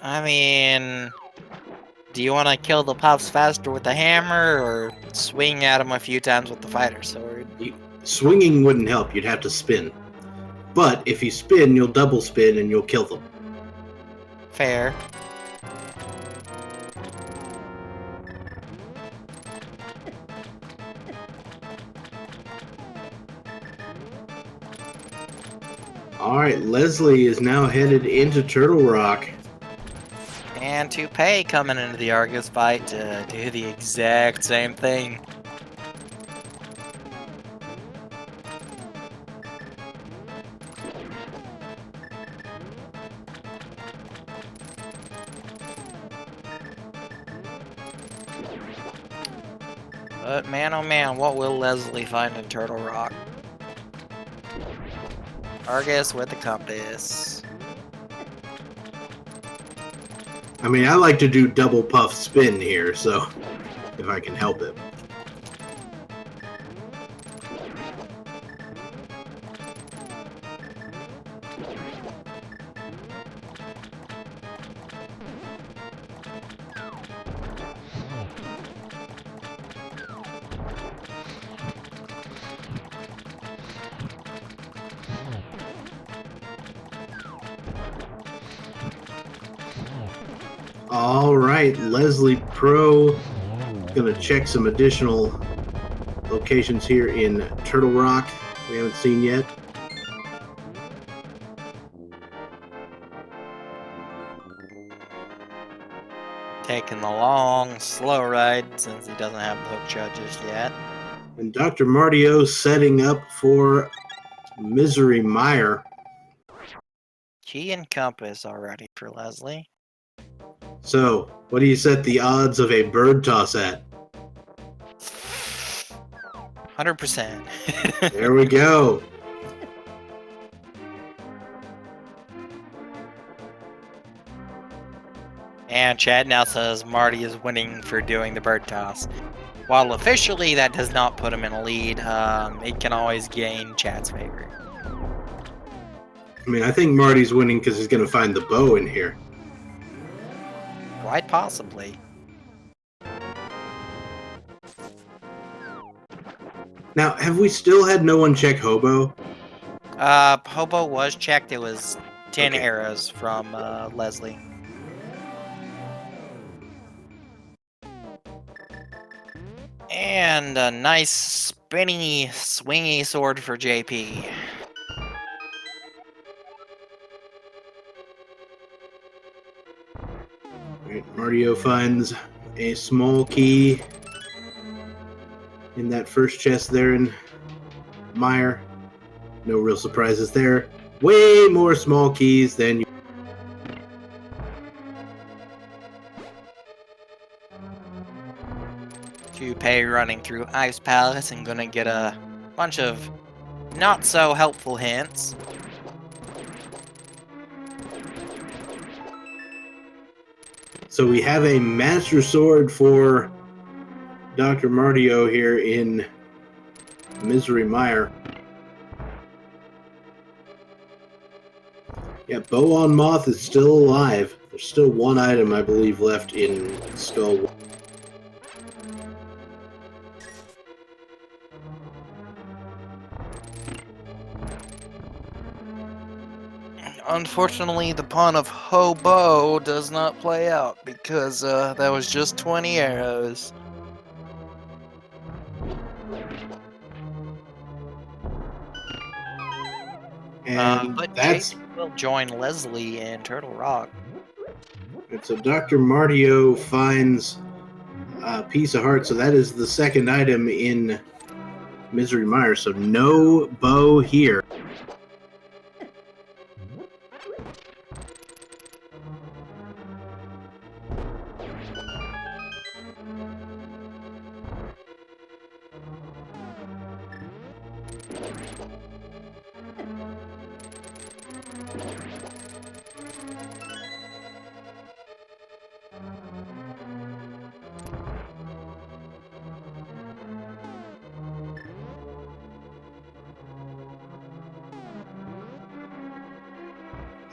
I mean, do you want to kill the puffs faster with the hammer or swing at them a few times with the fighter sword? Swinging wouldn't help. You'd have to spin. But if you spin, you'll double spin and you'll kill them. Fair. Alright, Leslie is now headed into Turtle Rock. And Toupee coming into the Argus fight to do the exact same thing. But man, oh man, what will Leslie find in Turtle Rock? Argus with the compass. I mean, I like to do double puff spin here, so if I can help it. Alright, Leslie Pro gonna check some additional locations here in Turtle Rock we haven't seen yet. Taking the long, slow ride since he doesn't have the hookshot just yet. And Dr. Martio setting up for Misery Mire. Key and compass already for Leslie. So, what do you set the odds of a bird toss at? 100%. There we go. And Chad now says Marty is winning for doing the bird toss. While officially that does not put him in a lead, it can always gain Chad's favor. I mean, I think Marty's winning because he's going to find the bow in here. Quite possibly. Now, have we still had no one check Hobo? Hobo was checked. It was 10 Okay. arrows from Leslie. And a nice spinny, swingy sword for JP. Right, Martio finds a small key in that first chest there in Mire. No real surprises there. Way more small keys than you. Toupee running through Ice Palace and gonna get a bunch of not so helpful hints. So we have a Master Sword for Dr. Martio here in Misery Mire. Yeah, Bow on Moth is still alive. There's still one item, I believe, left in Skull. Unfortunately, the pawn of Hobo does not play out because that was just 20 arrows. And But that's JP will join Leslie in Turtle Rock. and so Dr. Martio finds a piece of heart. So that is the second item in Misery Mire. So no bow here.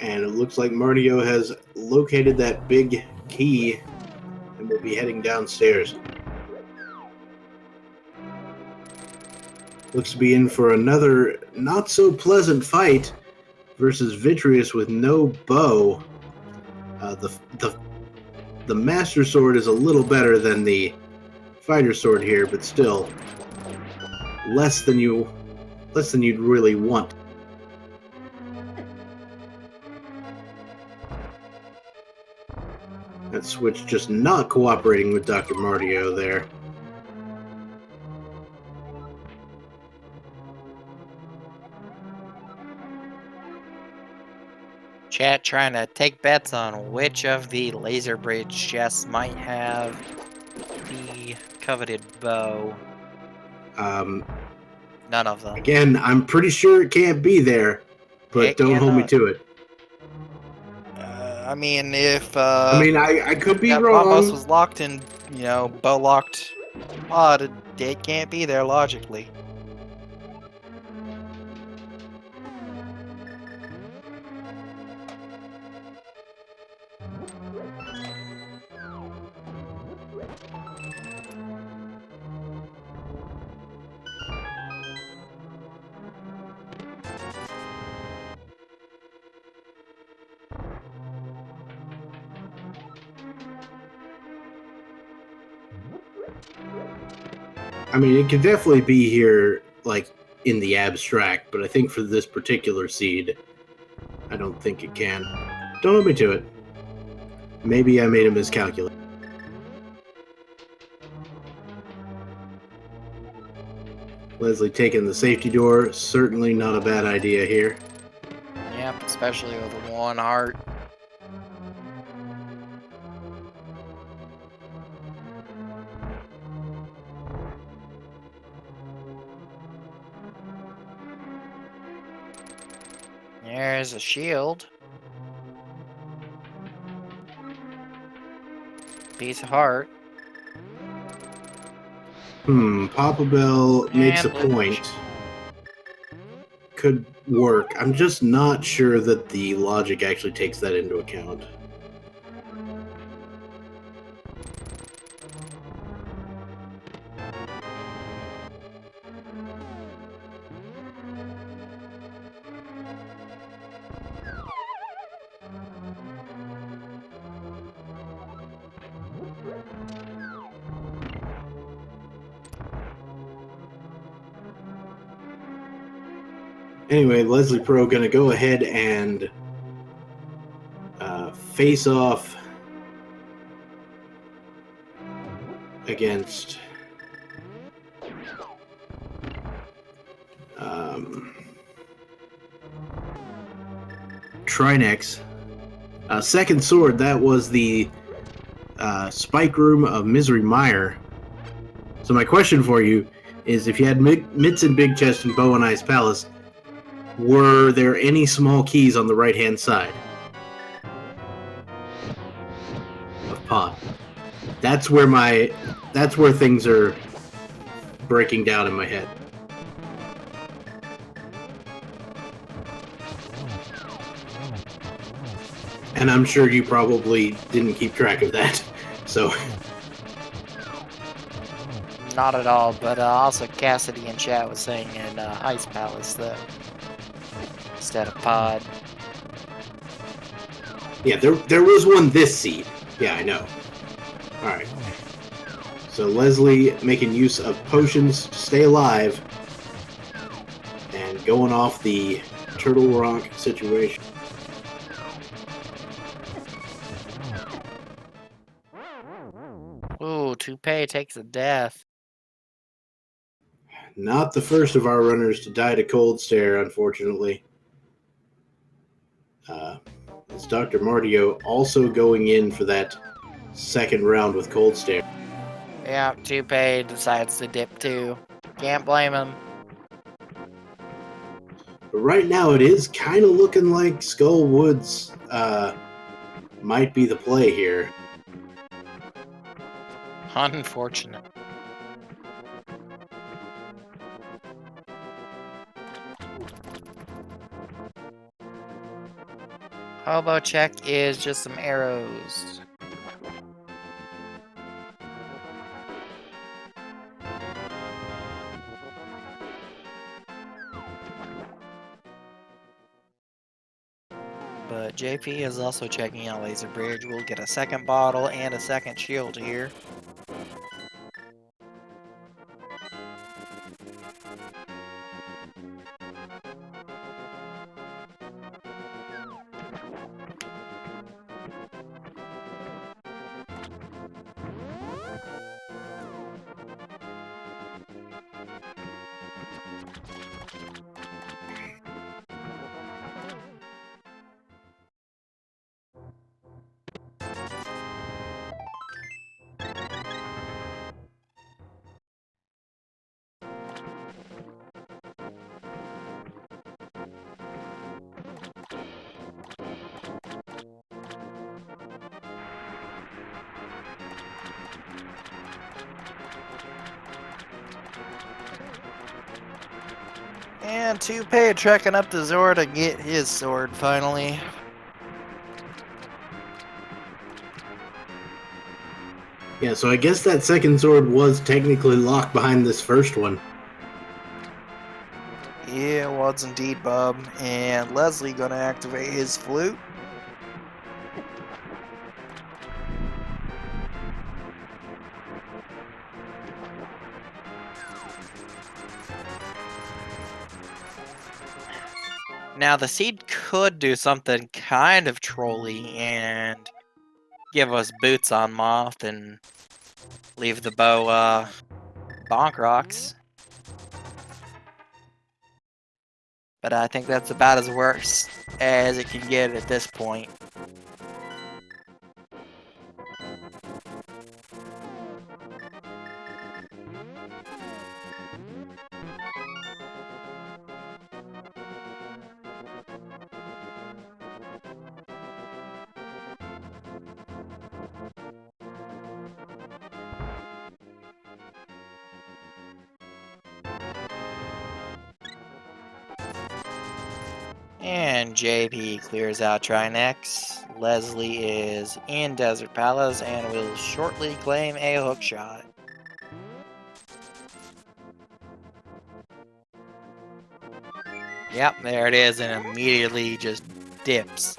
And it looks like Mario has located that big key and will be heading downstairs. Looks to be in for another not so pleasant fight versus Vitreous with no bow. The Master Sword is a little better than the Fighter Sword here, but still less than you'd really want. That switch just not cooperating with Dr. Mario there. Chat trying to take bets on which of the laser bridge chests might have the coveted bow. None of them. Again, I'm pretty sure it can't be there, but It don't hold me cannot. to it. I mean, if I could be that wrong. Bombos was locked in, bow locked pod, it can't be there logically. I mean, it could definitely be here, like, in the abstract, but I think for this particular seed, I don't think it can. Don't hold me to it. Maybe I made a miscalculate. Leslie taking the safety door, certainly not a bad idea here. Yep, especially with one heart. There's a shield. Piece of heart. Papa Bell makes a And point. Could work. I'm just not sure that the logic actually takes that into account. Anyway, Leslie Pro gonna go ahead and face off against Trinex. Second sword, that was the Spike Room of Misery Mire. So my question for you is, if you had Mitts and Big Chest and Bow and Ice Palace, were there any small keys on the right-hand side of Pod? That's where things are breaking down in my head. And I'm sure you probably didn't keep track of that, so... not at all, but also Cassidy in chat was saying in Ice Palace though, instead of Pod. Yeah, there was one this seed. Yeah, I know. Alright. So Leslie making use of potions to stay alive and going off the Turtle Rock situation. Ooh, Toupee takes a death. Not the first of our runners to die to Cold Stare, unfortunately. It's Dr. Martio also going in for that second round with Cold Stare. Yeah, Toupee decides to dip too. Can't blame him. But right now it is kind of looking like Skull Woods might be the play here. Unfortunate. Hobo check is just some arrows. But JP is also checking out Laser Bridge. We'll get a second bottle and a second shield here. And Toupee trekking up to Zora to get his sword finally. Yeah, so I guess that second sword was technically locked behind this first one. Yeah, it was indeed, Bob. And Leslie gonna activate his flute. Now the seed could do something kind of trolly and give us boots on Moth and leave the bow bonk rocks. But I think that's about as worse as it can get at this point. And JP clears out Trinex. Leslie is in Desert Palace and will shortly claim a hookshot. Yep, there it is, and immediately just dips.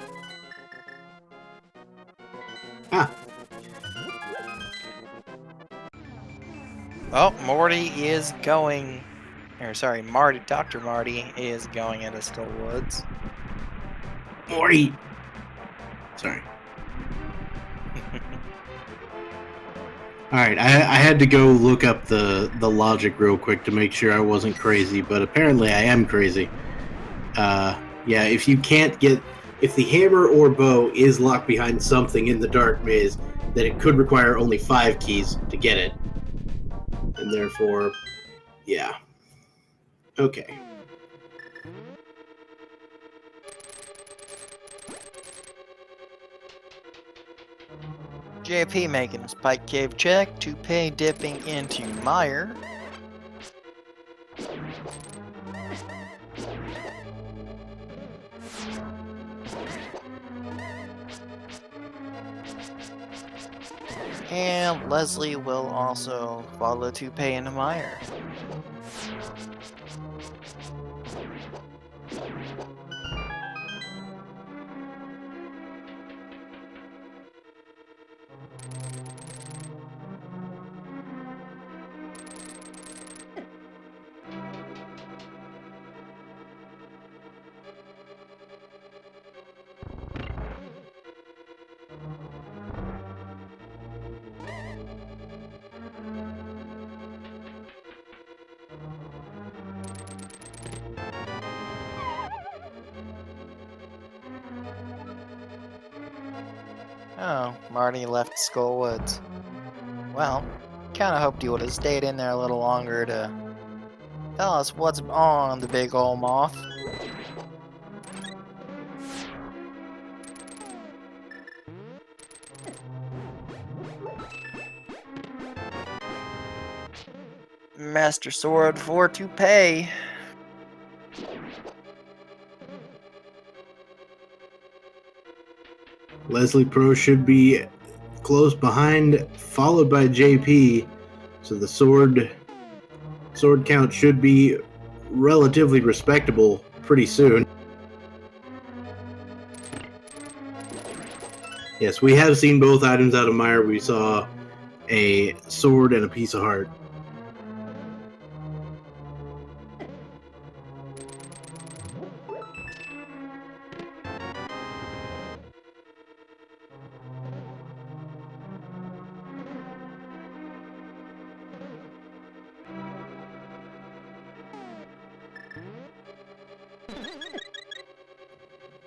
Ah. Oh, Marty, Dr. Marty is going into Still Woods. Marty! Sorry. Alright, I had to go look up the logic real quick to make sure I wasn't crazy, but apparently I am crazy. Yeah, if the hammer or bow is locked behind something in the dark maze, then it could require only 5 keys to get it. And therefore, yeah. Okay. JP making a spike cave check. Toupee dipping into mire. And Leslie will also follow Toupee into mire. Oh, Marty left Skull Woods. Well, kinda hoped he would have stayed in there a little longer to tell us what's on the big ol' moth. Master Sword for Toupee. Leslie Pro should be close behind, followed by JP. So the sword count should be relatively respectable pretty soon. Yes, we have seen both items out of Mire. We saw a sword and a piece of heart.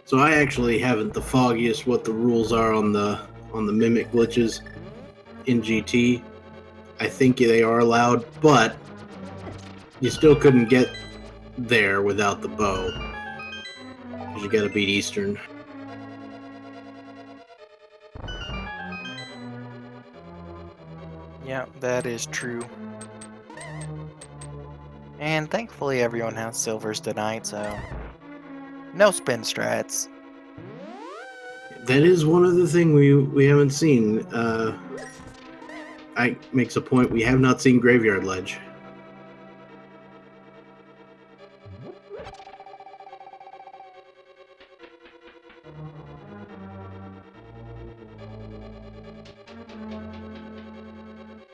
So I actually haven't the foggiest what the rules are on the mimic glitches in GT. I think they are allowed, but you still couldn't get there without the bow. Because you gotta beat Eastern. Yeah, that is true. And thankfully everyone has silvers tonight, so no spin strats. That is one other thing we haven't seen. Ike makes a point, we have not seen Graveyard Ledge.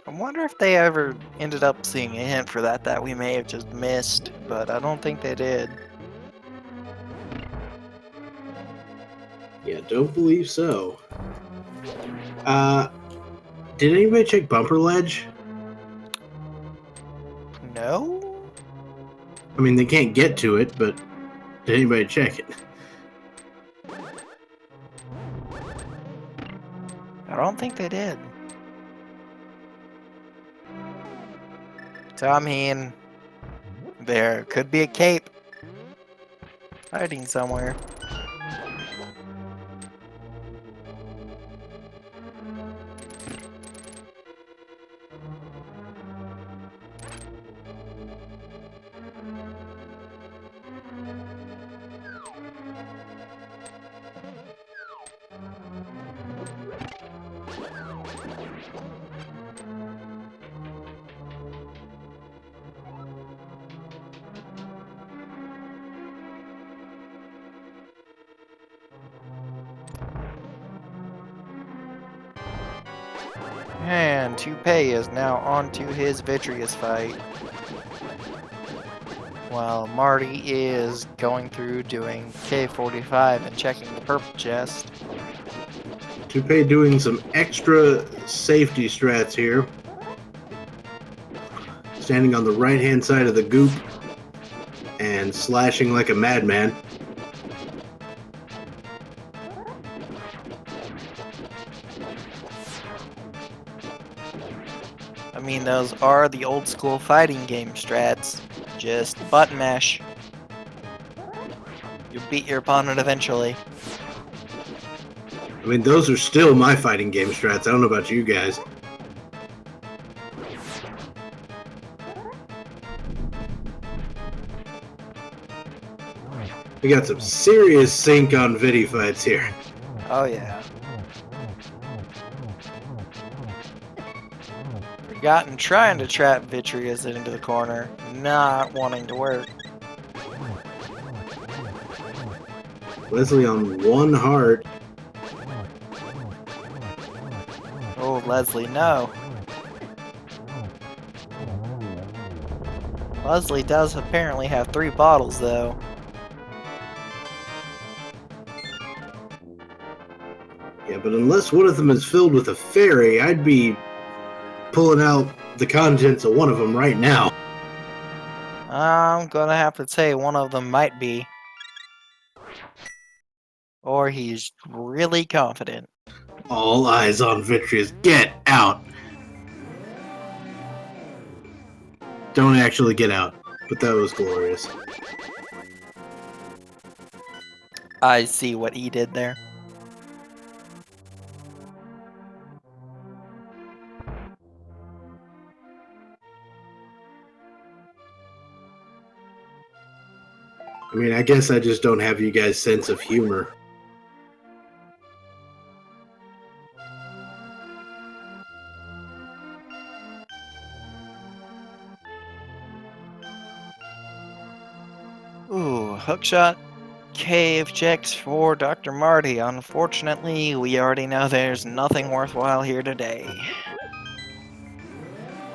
I wonder if they ever ended up seeing a hint for that we may have just missed, but I don't think they did. Yeah, don't believe so. Did anybody check Bumper Ledge? No? I mean, they can't get to it, but did anybody check it? I don't think they did. So I mean, there could be a cape hiding somewhere. And Toupee is now on to his Vitreous fight. While Marty is going through doing K45 and checking the purple chest. Toupee doing some extra safety strats here. Standing on the right-hand side of the goop and slashing like a madman. I mean, those are the old school fighting game strats. Just button mash. You beat your opponent eventually. I mean, those are still my fighting game strats. I don't know about you guys. We got some serious sync on Vidi fights here. Oh yeah. Forgotten trying to trap Vitreous into the corner, not wanting to work. Leslie on one heart. Oh, Leslie, no. Leslie does apparently have 3 bottles, though. Yeah, but unless one of them is filled with a fairy, I'd be pulling out the contents of one of them right now. I'm gonna have to say one of them might be. Or he's really confident. All eyes on Vitreous. Get out! Don't actually get out, but that was glorious. I see what he did there. I mean, I guess I just don't have you guys' sense of humor. Hookshot cave checks for Dr. Marty. Unfortunately, we already know there's nothing worthwhile here today.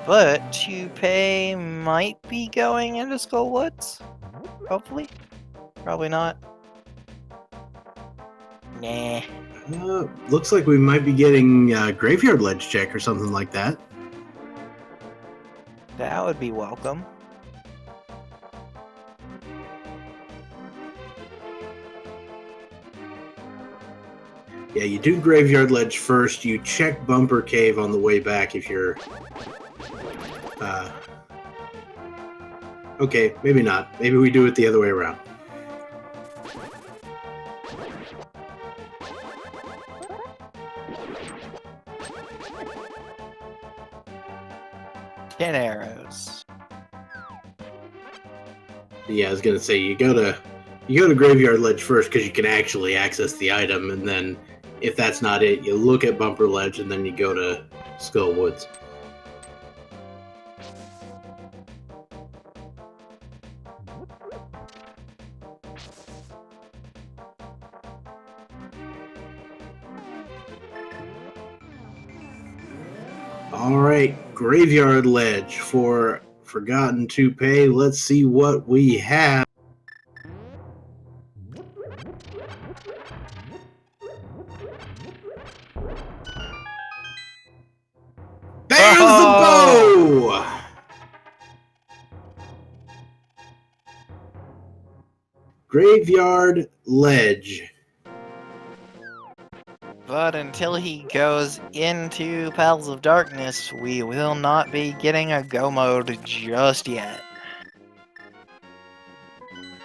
But Toupee might be going into Skullwoods? Hopefully? Probably not. Nah. Looks like we might be getting a Graveyard Ledge check or something like that. That would be welcome. Yeah, you do Graveyard Ledge first. You check Bumper Cave on the way back if you're... Okay, maybe not. Maybe we do it the other way around. Ten arrows. Yeah, I was gonna say you go to Graveyard Ledge first because you can actually access the item, and then if that's not it, you look at Bumper Ledge and then you go to Skull Woods. Alright, Graveyard Ledge for Forgotten Toupee. Let's see what we have. There's the bow! Graveyard Ledge. But until he goes into Pals of Darkness, we will not be getting a go mode just yet.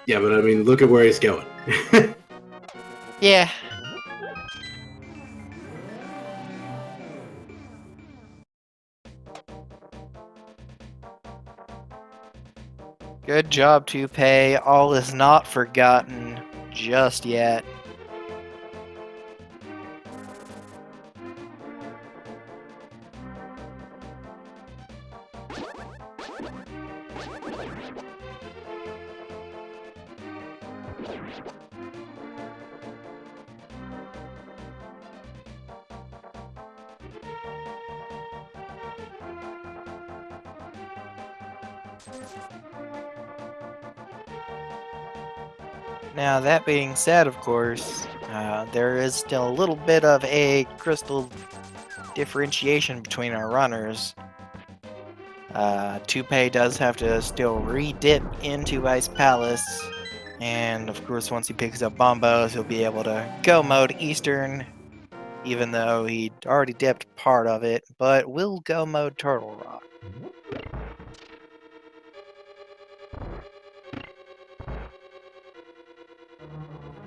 Yeah, but I mean, look at where he's going. Yeah. Good job, Toupee. All is not forgotten just yet. Now, that being said, of course, there is still a little bit of a crystal differentiation between our runners. Toupee does have to still re-dip into Ice Palace, and of course, once he picks up Bombos, he'll be able to go mode Eastern, even though he'd already dipped part of it, but will go mode Turtle Rock.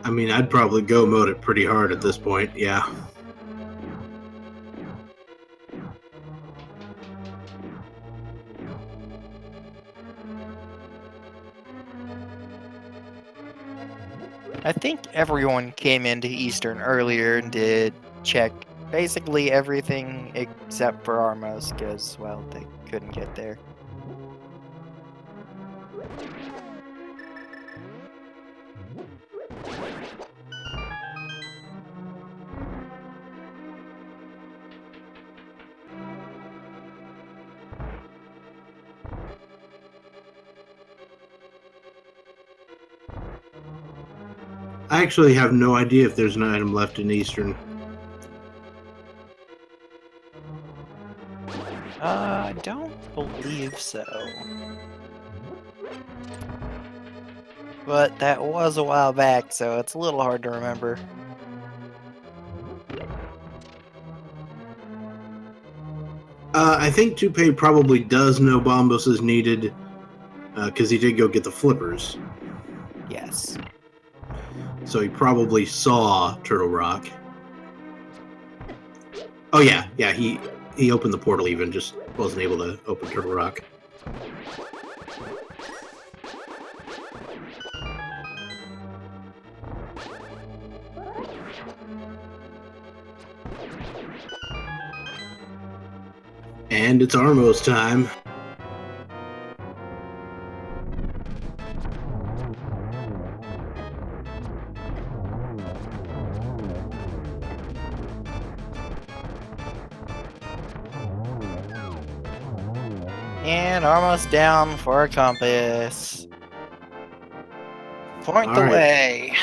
I mean, I'd probably go mode it pretty hard at this point, yeah. I think everyone came into Eastern earlier and did check basically everything except for Armos, because, well, they couldn't get there. I actually have no idea if there's an item left in Eastern. I don't believe so. But that was a while back, so it's a little hard to remember. I think Toupee probably does know Bombos is needed, because he did go get the flippers. Yes. So he probably saw Turtle Rock. Oh yeah, he opened the portal even, just wasn't able to open Turtle Rock. And it's Armos time. And almost down for a compass. Point the All right. way.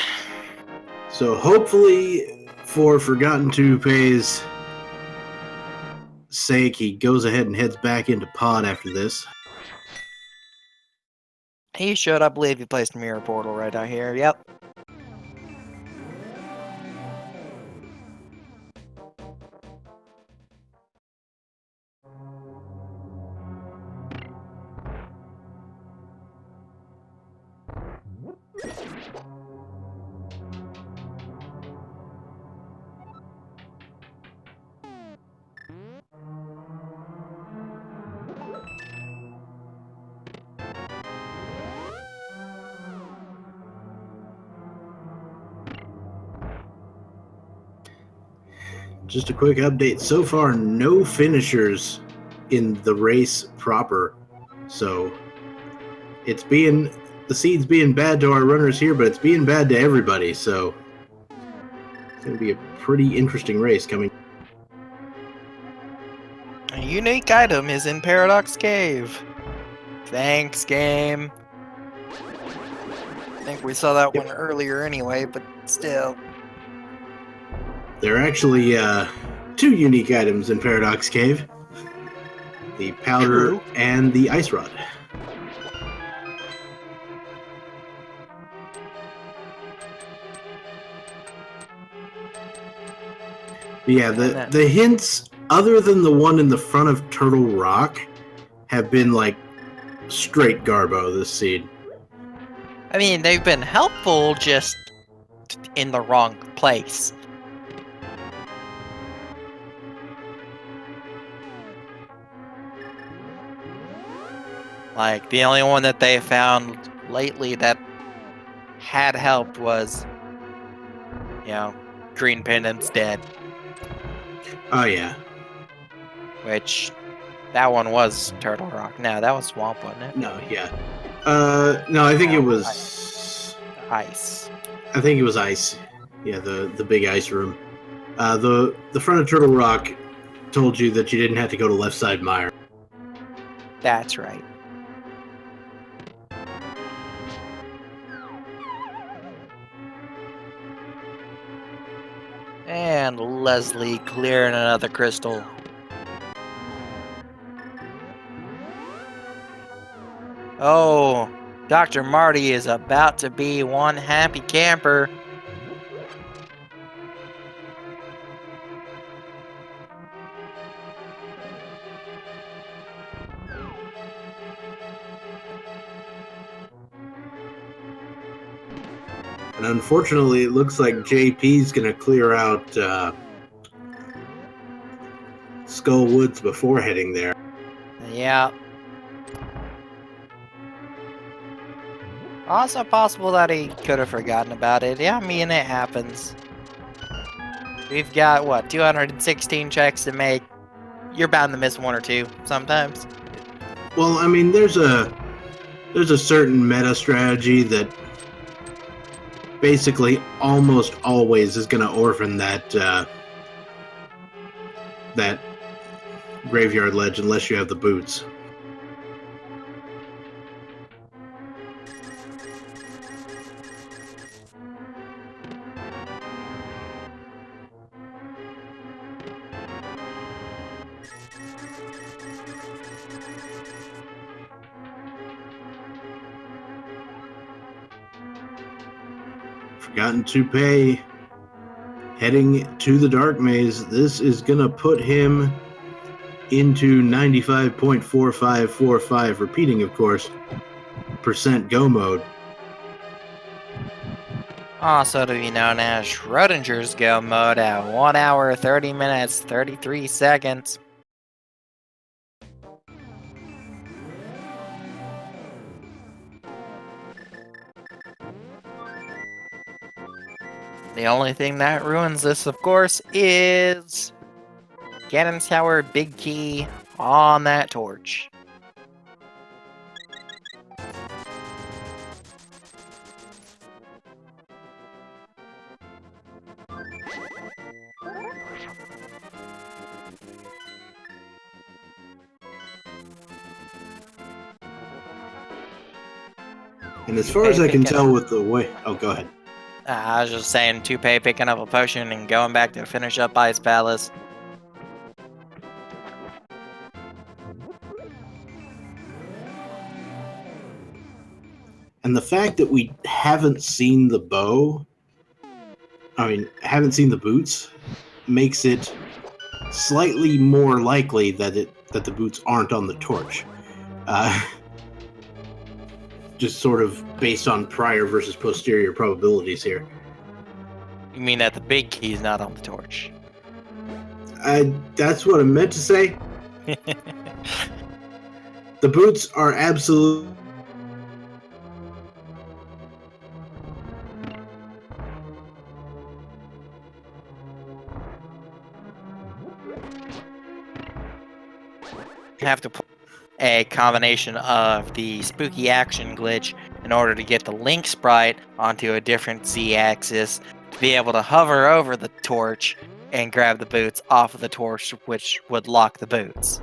So hopefully, for Forgotten Toupee's sake, he goes ahead and heads back into pod after this. He should. I believe he placed a mirror portal right out here. Yep. Just a quick update. So far, no finishers in the race proper. So the seed's being bad to our runners here, but it's being bad to everybody. So it's going to be a pretty interesting race coming. A unique item is in Paradox Cave. Thanks, game. I think we saw that one earlier anyway, but still. There are actually 2 unique items in Paradox Cave. The powder True. and the ice rod. But yeah, the hints, other than the one in the front of Turtle Rock, have been like straight garbo this seed. I mean, they've been helpful, just in the wrong place. Like, the only one that they found lately that had helped was, Green Pendant's dead. Oh yeah. Which, that one was Turtle Rock. No, that was Swamp, wasn't it? No, yeah. No, I think it was Ice. I think it was ice. Yeah, the big ice room. The front of Turtle Rock told you that you didn't have to go to Left Side Mire. That's right. And Leslie clearing another crystal. Oh, Dr. Marty is about to be one happy camper. And unfortunately, it looks like JP's going to clear out Skull Woods before heading there. Yeah. Also possible that he could have forgotten about it. Yeah, I mean, it happens. We've got, 216 checks to make. You're bound to miss one or two sometimes. Well, I mean, there's a certain meta strategy that basically almost always is going to orphan that graveyard ledge unless you have the boots. Forgotten Toupee heading to the Dark Maze. This is going to put him into 95.4545, repeating, of course, percent go mode. Also to be known as Schrodinger's go mode at 1 hour, 30 minutes, 33 seconds. The only thing that ruins this, of course, is Ganon's Tower Big Key on that torch. And as far as I can tell with the way... Oh, go ahead. I was just saying, Toupee picking up a potion and going back to finish up Ice Palace. And the fact that we haven't seen the bow, haven't seen the boots, makes it slightly more likely that the boots aren't on the torch. Just sort of based on prior versus posterior probabilities here. You mean that the big key's not on the torch? That's what I meant to say. The boots are absolutely... Have to put a combination of the spooky action glitch in order to get the link sprite onto a different z-axis to be able to hover over the torch and grab the boots off of the torch, which would lock the boots.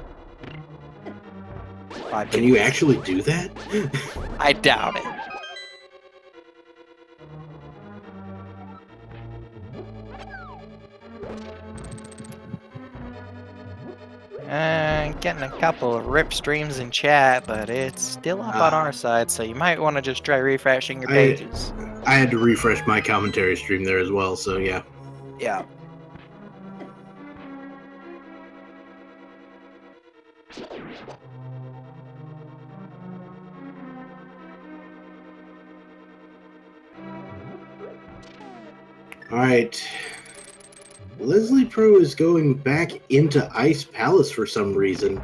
Can you actually do that? I doubt it. Getting a couple of rip streams in chat, but it's still up on our side, so you might want to just try refreshing your pages. I had to refresh my commentary stream there as well, so yeah. Yeah. Alright. Leslie Pro is going back into Ice Palace for some reason.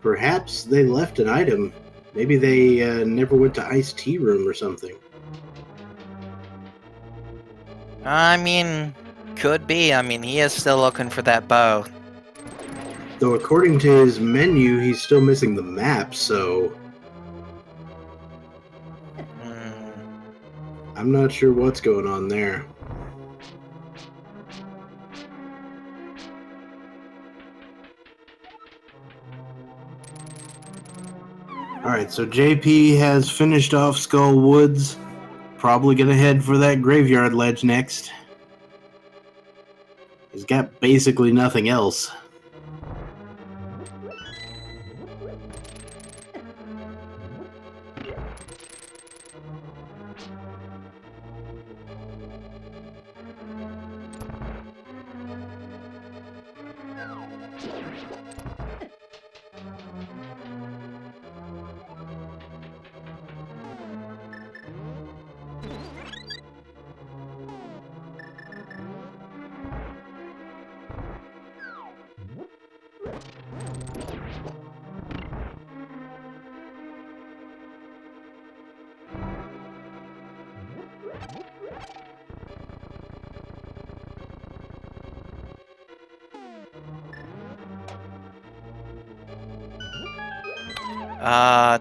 Perhaps they left an item. Maybe they never went to Ice Tea Room or something. I mean, could be. I mean, he is still looking for that bow. Though according to his menu, he's still missing the map, so... I'm not sure what's going on there. Alright, so JP has finished off Skull Woods. Probably gonna head for that graveyard ledge next. He's got basically nothing else.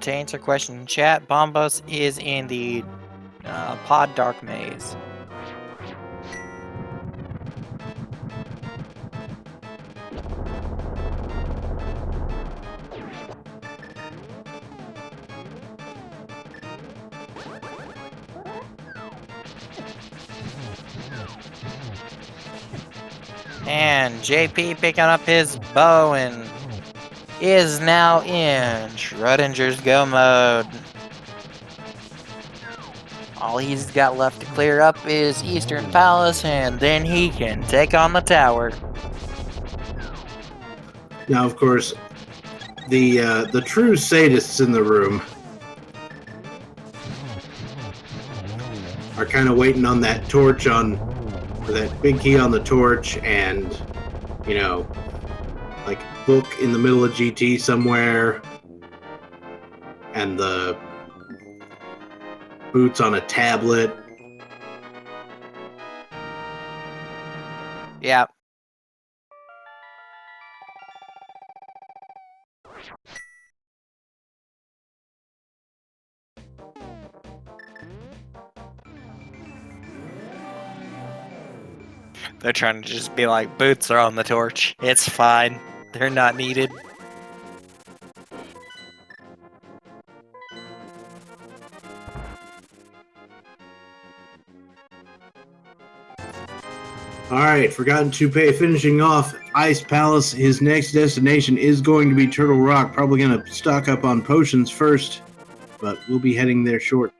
To answer question in chat, Bombos is in the Pod Dark Maze. And JP picking up his bow and is now in Schrodinger's Go mode. All he's got left to clear up is Eastern Palace, and then he can take on the tower. Now, of course, the true sadists in the room are kind of waiting on that torch or that big key on the torch, and like book in the middle of GT somewhere, and the boots on a tablet. Yeah. They're trying to just be like, boots are on the torch. It's fine. They're not needed. Alright, Forgotten Toupee finishing off Ice Palace. His next destination is going to be Turtle Rock. Probably going to stock up on potions first, but we'll be heading there short.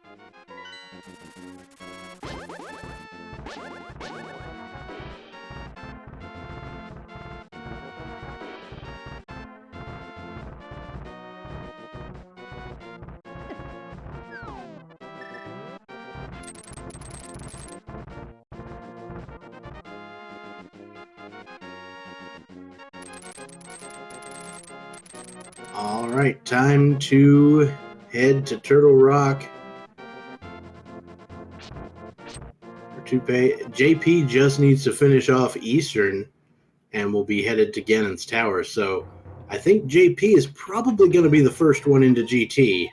Alright, time to head to Turtle Rock. Toupee. JP just needs to finish off Eastern and will be headed to Ganon's Tower. So I think JP is probably going to be the first one into GT.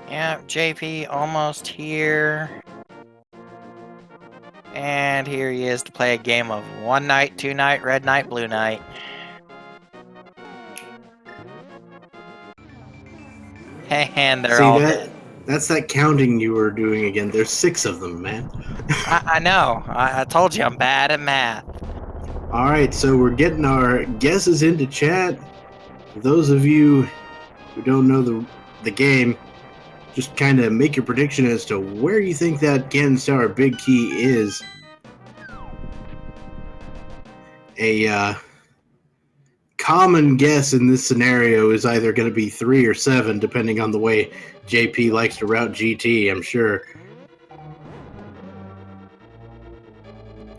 Yeah, JP almost here. And here he is to play a game of 1 night, 2 night, red night, blue night. And they're all dead. That's that counting you were doing again. There's 6 of them, man. I know. I told you I'm bad at math. Alright, so we're getting our guesses into chat. For those of you who don't know the game, just kind of make your prediction as to where you think that Ganon's Tower big key is. A common guess in this scenario is either going to be 3 or 7, depending on the way JP likes to route GT, I'm sure.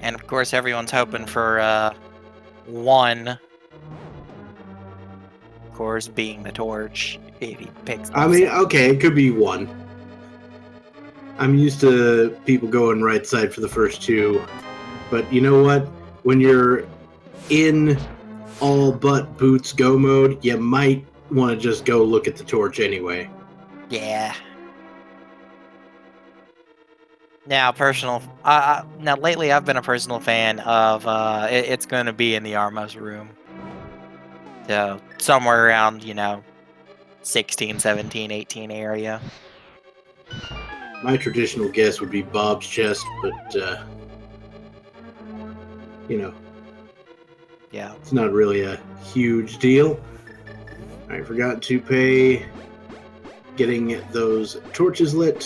And of course, everyone's hoping for 1. Of course, being the torch. If he picks. I mean, okay, it could be 1. I'm used to people going right side for the first 2, but you know what? When you're in all but boots go mode, you might want to just go look at the torch anyway. Yeah. Now, now lately I've been a personal fan of it's going to be in the Armos room. So somewhere around 16, 17, 18 area. My traditional guess would be Bob's chest, but yeah, it's not really a huge deal. I forgot to pay getting those torches lit.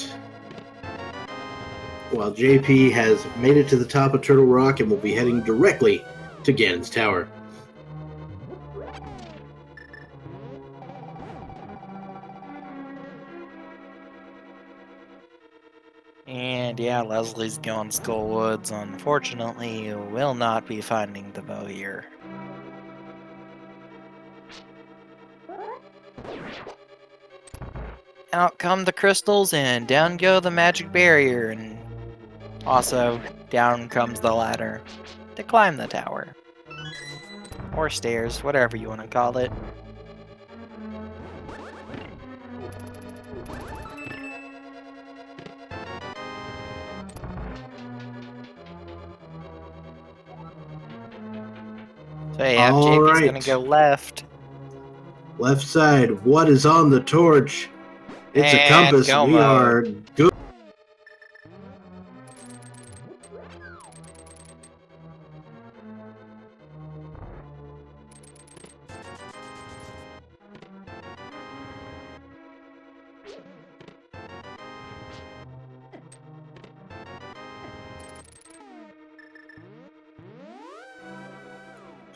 While JP has made it to the top of Turtle Rock and will be heading directly to Ganon's Tower. And yeah, Leslie's going Skull Woods. Unfortunately, you will not be finding the bow here. Out come the crystals and down go the magic barrier, and also down comes the ladder to climb the tower. Or stairs, whatever you want to call it. So yeah, JP's gonna go left. Left side. What is on the torch? It's a compass. Go we mode. Are good.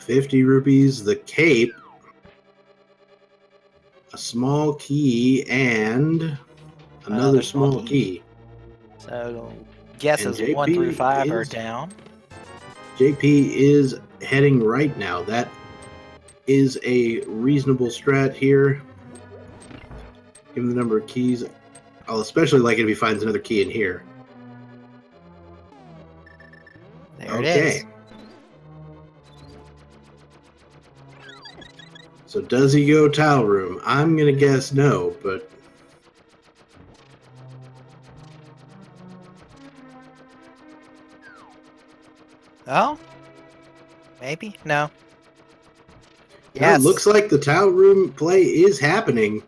₹50, the cape, a small key, and another small key. So guesses And 1 through 5 are is- down. JP is heading right now. That is a reasonable strat here. Give him the number of keys. I'll especially like it if he finds another key in here. There it is. So does he go tile room? I'm going to guess no, but... Oh? Maybe? No. It looks like the Tau room play is happening.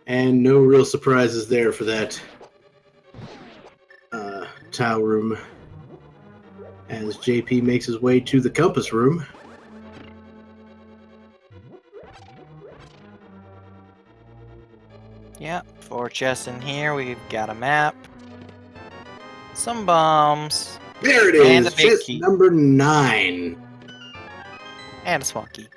And no real surprises there for that Tau room as JP makes his way to the compass room. Yeah, 4 chests in here. We've got a map, some bombs, There it and is, a big chest key. number 9. And a small key.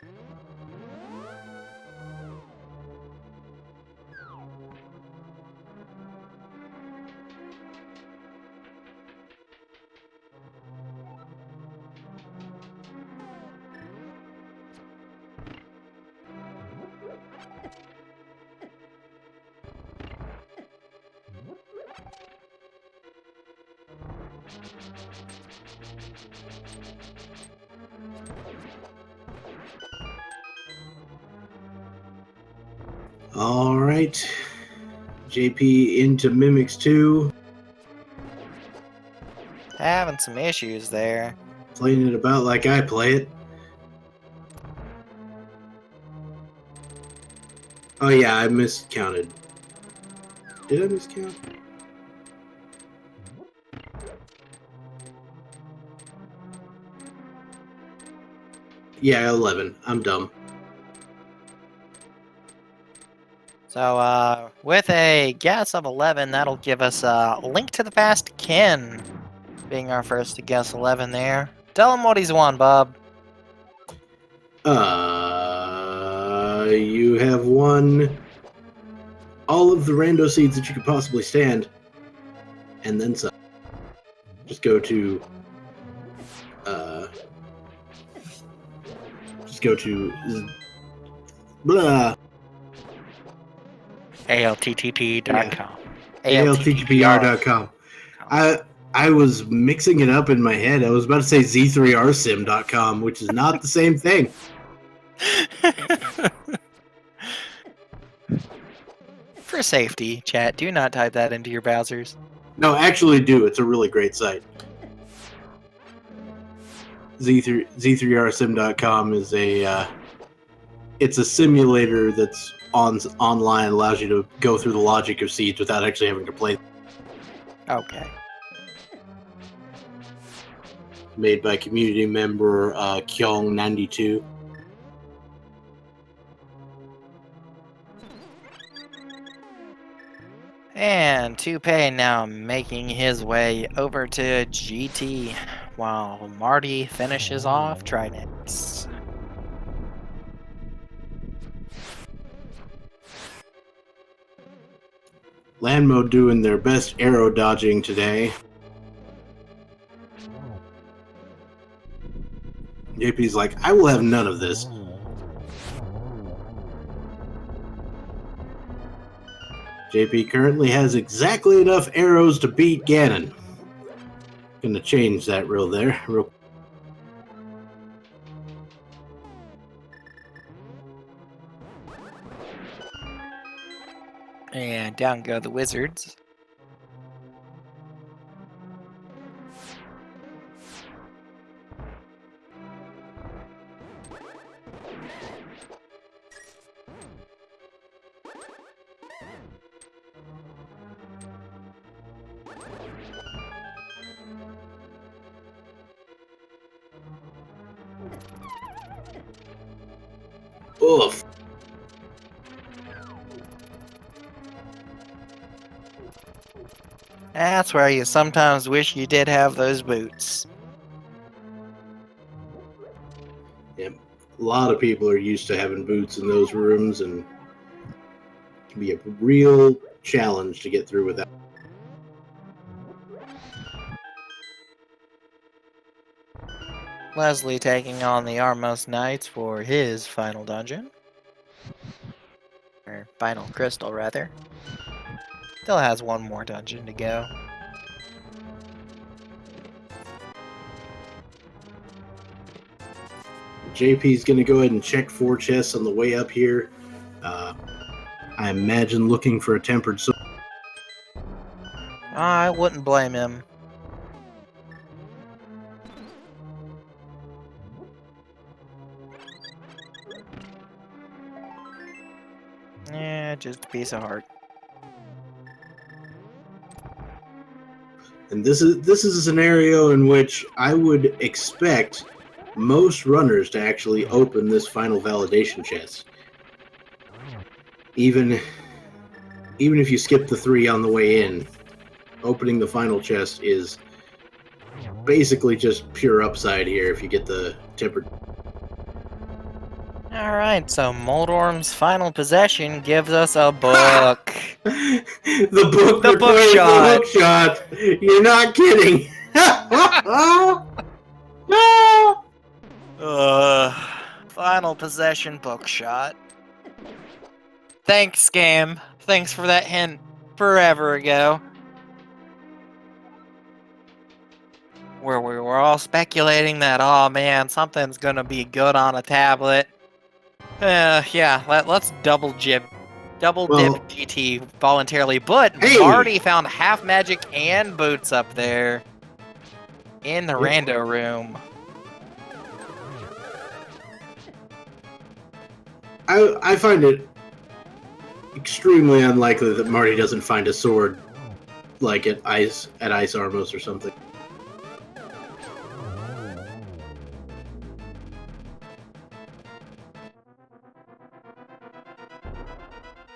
All right, JP into Mimics 2. Having some issues there. Playing it about like I play it. Oh yeah, I miscounted. Did I miscount? Yeah, 11. I'm dumb. So, with a guess of 11, that'll give us a Link to the Past Ken being our first to guess 11 there. Tell him what he's won, Bob. You have won all of the rando seeds that you could possibly stand, and then some. Just go to blah. ALTTP.com. ALTTPR.com. I was mixing it up in my head. I was about to say Z3RSim.com, which is not the same thing. For safety, chat, do not type that into your browsers. No, actually do. It's a really great site. Z3RSim.com is it's a simulator that's online, allows you to go through the logic of seeds without actually having to play. Okay. Made by community member Kyong92. And Toupee now making his way over to GT while Marty finishes off Trinex. Landmo doing their best arrow dodging today. JP's like, I will have none of this. JP currently has exactly enough arrows to beat Ganon. Gonna change that real. And down go the Wizards. Oof. That's where you sometimes wish you did have those boots. Yep. A lot of people are used to having boots in those rooms, and it can be a real challenge to get through with that. Leslie taking on the Armos Knights for his final dungeon. Or final crystal, rather. Still has one more dungeon to go. JP's going to go ahead and check 4 chests on the way up here. I imagine looking for a tempered sword. I wouldn't blame him. Yeah, just a piece of heart. And this is a scenario in which I would expect most runners to actually open this final validation chest. Even if you skip the 3 on the way in, opening the final chest is basically just pure upside here if you get the tempered. Alright, so Moldorm's final possession gives us a book. The book The requires Hookshot. the Hookshot. You're not kidding. Final possession bookshot. Thanks, Scam. Thanks for that hint forever ago. Where we were all speculating that, oh man, something's gonna be good on a tablet. Yeah, let's double dip GT voluntarily, but Hey! Marty found half magic and boots up there in the rando room. I find it extremely unlikely that Marty doesn't find a sword like at Ice Armos or something.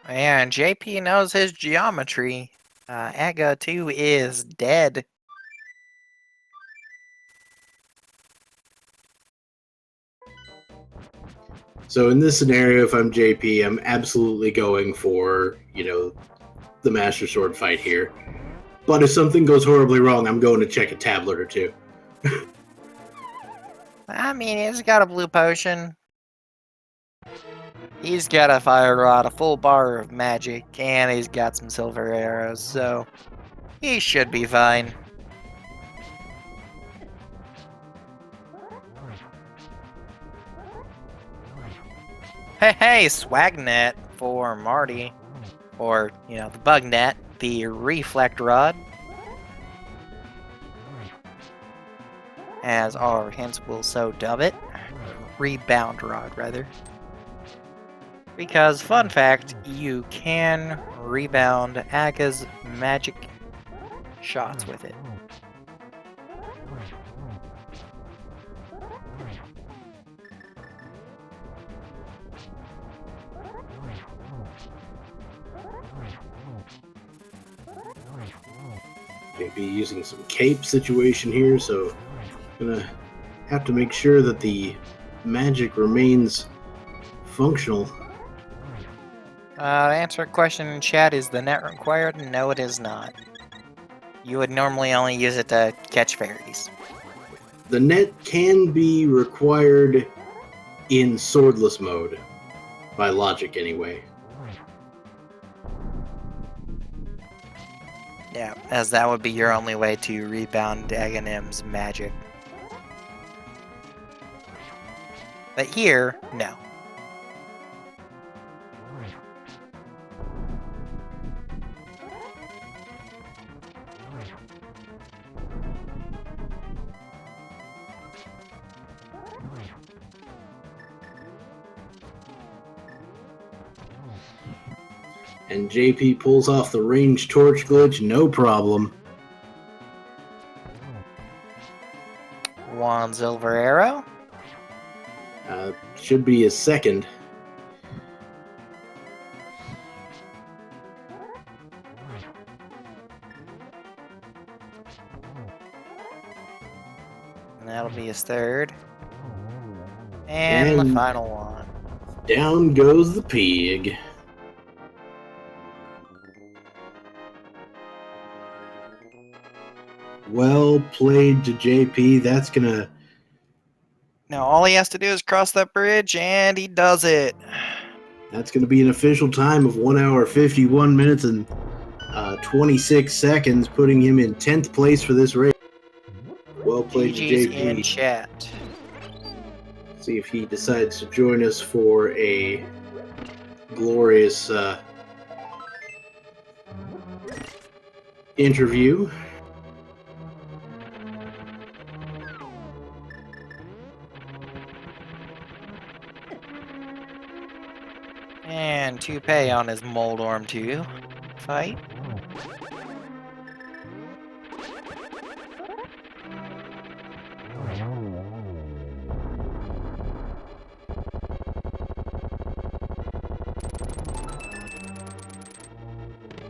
And JP knows his geometry. Aga 2 is dead. So in this scenario, if I'm JP, I'm absolutely going for, the Master Sword fight here. But if something goes horribly wrong, I'm going to check a tablet or 2. I mean, he's got a blue potion. He's got a fire rod, a full bar of magic, and he's got some silver arrows, so he should be fine. Hey, Swagnet for Marty. Or, the bug net, the reflect rod. As our hints will so dub it. Rebound rod, rather. Because, fun fact, you can rebound Aga's magic shots with it. Maybe using some cape situation here, so I'm gonna have to make sure that the magic remains functional. To answer a question in chat, is the net required? No, it is not. You would normally only use it to catch fairies. The net can be required in swordless mode, by logic anyway. Yeah, as that would be your only way to rebound Agonim's magic. But here, no. And JP pulls off the range torch glitch, no problem. One silver arrow. Should be his second. And that'll be his third. And the final one. Down goes the pig. Well played to JP. That's gonna Now all he has to do is cross that bridge, and he does it. That's going to be an official time of 1 hour, 51 minutes, and 26 seconds, putting him in 10th place for this race. Well played, GG's JP. in chat. See if he decides to join us for a glorious interview. And Toupee on his Moldorm 2 fight.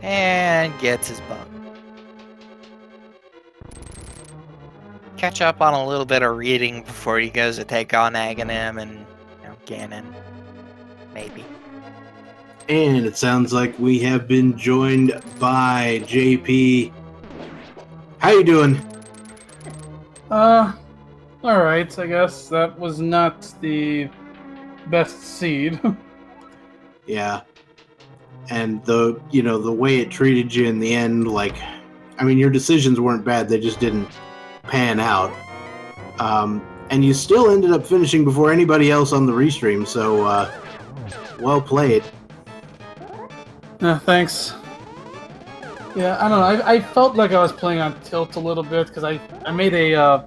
And gets his bug. Catch up on a little bit of reading before he goes to take on Aghanim and Ganon. Maybe. And it sounds like we have been joined by JP. How you doing? Alright, I guess that was not the best seed. Yeah. And the way it treated you in the end, like, I mean, your decisions weren't bad, they just didn't pan out. And you still ended up finishing before anybody else on the restream, so, well played. Thanks. Yeah, I don't know, I felt like I was playing on tilt a little bit, because I made a,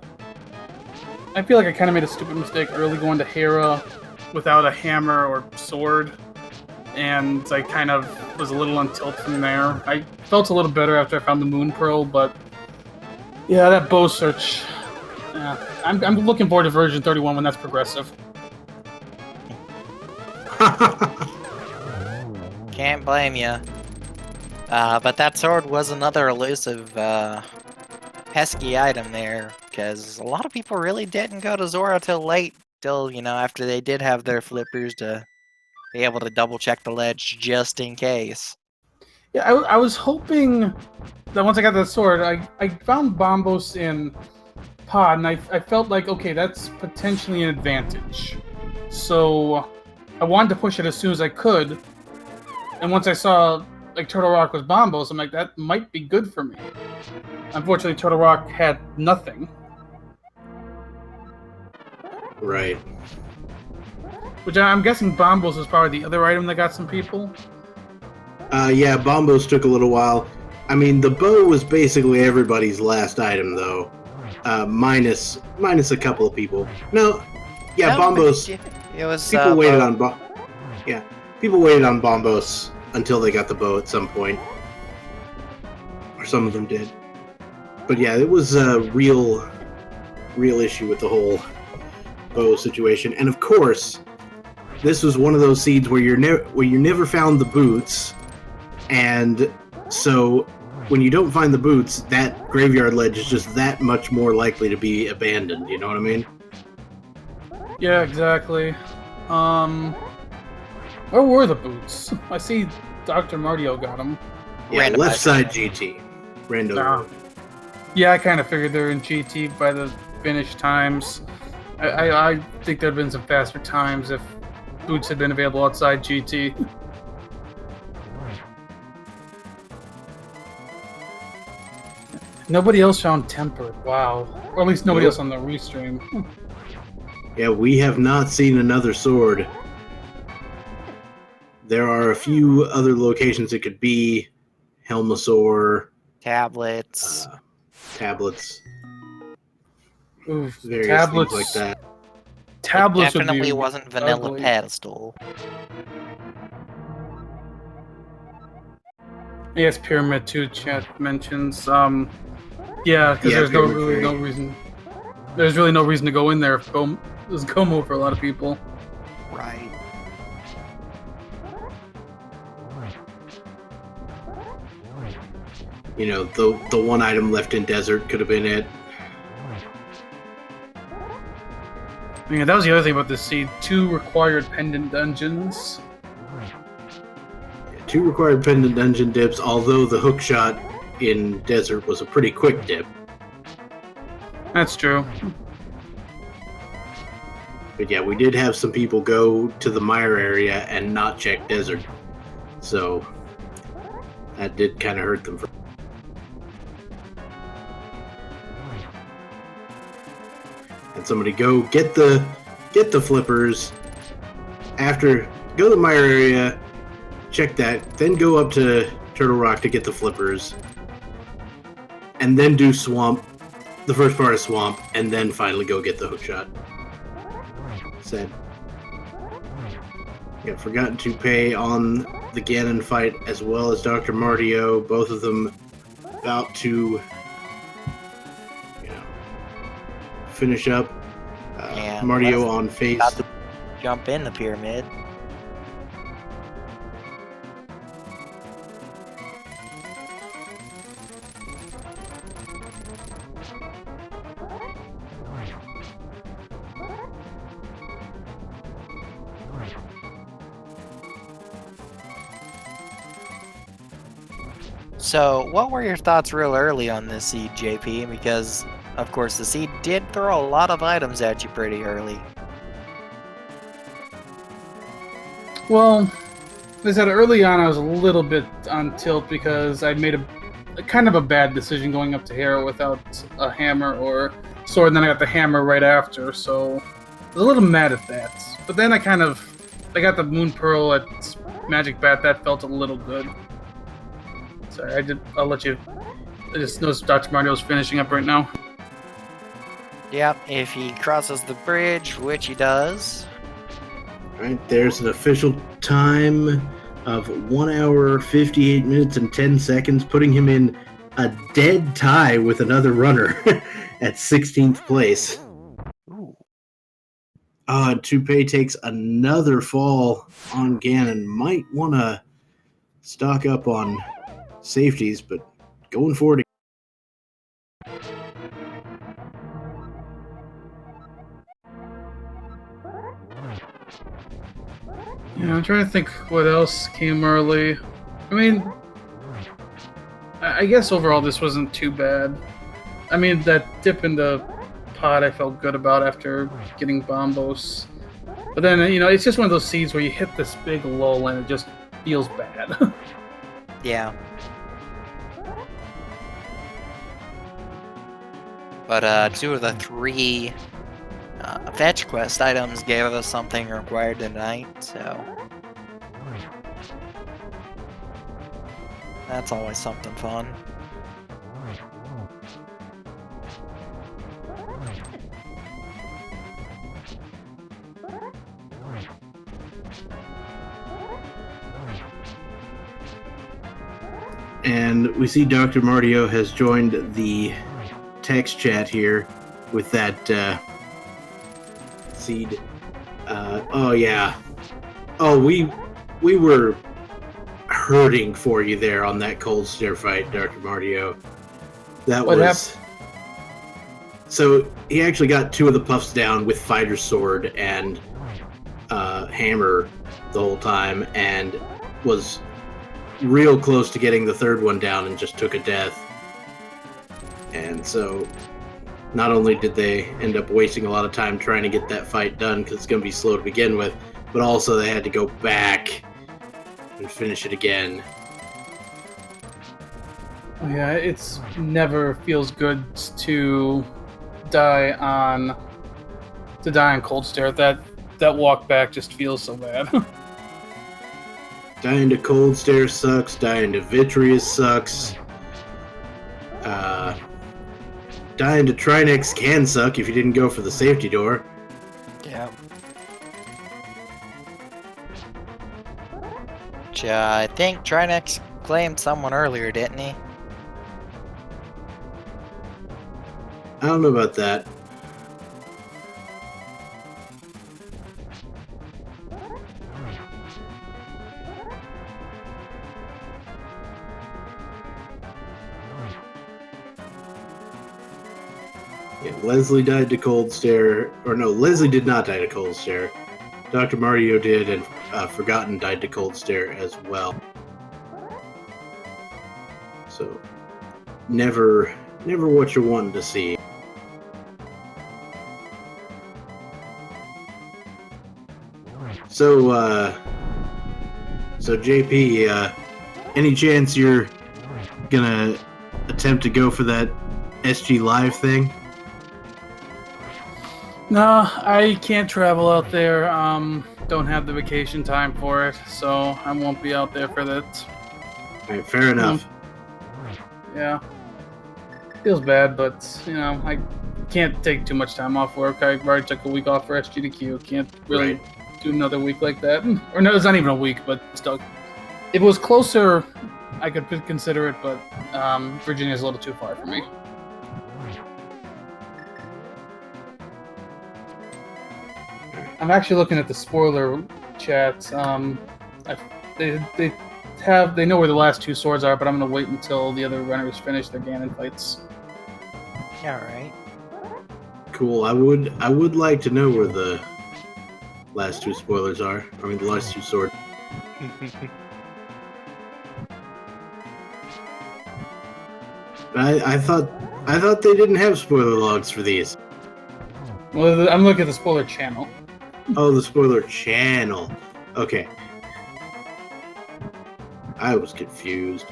I feel like I kind of made a stupid mistake early going to Hera without a hammer or sword. And I kind of was a little on tilt from there. I felt a little better after I found the Moon Pearl, but yeah, that bow search. Yeah, I'm looking forward to version 31 when that's progressive. Can't blame you. But that sword was another elusive, pesky item there, because a lot of people really didn't go to Zora till late, after they did have their flippers to be able to double check the ledge just in case. Yeah, I was hoping that once I got that sword, I found Bombos in Pod, and I felt like, okay, that's potentially an advantage. So I wanted to push it as soon as I could, and once I saw like Turtle Rock was Bombos, I'm like, that might be good for me. Unfortunately, Turtle Rock had nothing. Right. Which I'm guessing Bombos was probably the other item that got some people. Yeah, Bombos took a little while. I mean, the bow was basically everybody's last item, though. Minus a couple of people. No, yeah, Bombos. It was people waited on people waited on Bombos until they got the bow at some point, or some of them did. But yeah, it was a real issue with the whole bow situation, and of course, this was one of those seeds where you never found the boots, and so when you don't find the boots, that graveyard ledge is just that much more likely to be abandoned. You know what I mean? Yeah, exactly. Where were the boots? I see Dr. Martio got them. Yeah, Randomizer. left side GT. Random. Yeah, I kind of figured they're in GT by the finish times. I think there had been some faster times if boots had been available outside GT. Nobody else found Tempered. Wow. Or at least nobody else on the restream. Yeah, we have not seen another sword. There are a few other locations it could be. Helmosaur. Tablets. Tablets. Oof, Various tablets things like that. Tablets It definitely would be wasn't vanilla ugly. pedestal. Yes, Pyramid 2 chat mentions. Yeah, because there's Pyramid no 3. reason. There's really no reason to go in there if there's Como for a lot of people. Right. You know, the one item left in desert could have been it. Yeah, that was the other thing about this seed. 2 required pendant dungeons. 2 required pendant dungeon dips, although the hookshot in desert was a pretty quick dip. That's true. But yeah, we did have some people go to the mire area and not check desert. So that did kind of hurt them. And somebody go get the flippers. After, go to the mire area, check that, then go up to Turtle Rock to get the flippers. And then do swamp, the first part of swamp, and then finally go get the hookshot. Said. Got Forgotten Toupee on the Ganon fight, as well as Dr. Martio, both of them about to finish up. Martio on face. About to jump in the pyramid. So, what were your thoughts real early on this seed, JP? Because, of course, the seed did throw a lot of items at you pretty early. Well, I said early on I was a little bit on tilt because I'd made a kind of a bad decision going up to Hera without a hammer or sword, and then I got the hammer right after, so I was a little mad at that. But then I got the Moon Pearl at Magic Bat, that felt a little good. Sorry, I'll let you. I just noticed Dr. Mario's finishing up right now. Yep, if he crosses the bridge, which he does. Alright, there's an official time of 1 hour, 58 minutes, and 10 seconds, putting him in a dead tie with another runner at 16th place. Ooh. Toupee takes another fall on Ganon. Might want to stock up on safeties, but going for it. Yeah, I'm trying to think what else came early. I mean, I guess overall this wasn't too bad. I mean, that dip in the pot I felt good about after getting Bombos. But then, it's just one of those seeds where you hit this big lull and it just feels bad. Yeah. But 2 of the 3 fetch quest items gave us something required tonight, so that's always something fun. And we see Dr. Martio has joined the text chat here with that seed. Oh yeah. Oh, we were hurting for you there on that cold stare fight, Dr. Martio. That What was. So he actually got 2 of the puffs down with fighter's sword and hammer the whole time, and was real close to getting the 3rd one down and just took a death. And so not only did they end up wasting a lot of time trying to get that fight done because it's going to be slow to begin with, but also they had to go back and finish it again. Yeah, it's never feels good to die on cold stare. That walk back just feels so bad. Dying to cold stare sucks. Dying to vitreous sucks. Dying to Trinex can suck if you didn't go for the safety door. Yeah. Which, I think Trinex claimed someone earlier, didn't he? I don't know about that. Yeah, Leslie died to cold stare. Or no, Leslie did not die to cold stare. Dr. Martio did, and Forgotten died to cold stare as well. So, never what you're wanting to see. So JP, any chance you're gonna attempt to go for that SG Live thing? No, I can't travel out there. Don't have the vacation time for it, so I won't be out there for that. All right, fair enough. Yeah. Feels bad, but, I can't take too much time off work. I already took a week off for SGDQ. Can't really do another week like that. Or no, it's not even a week, but still. If it was closer, I could consider it, but Virginia's a little too far for me. I'm actually looking at the spoiler chat. They know where the last two swords are, but I'm gonna wait until the other runners finish their Ganon fights. All right. Cool. I would like to know where the last two spoilers are. I mean, the last two swords. I thought they didn't have spoiler logs for these. Well, I'm looking at the spoiler channel. Oh, the spoiler channel. Okay. I was confused.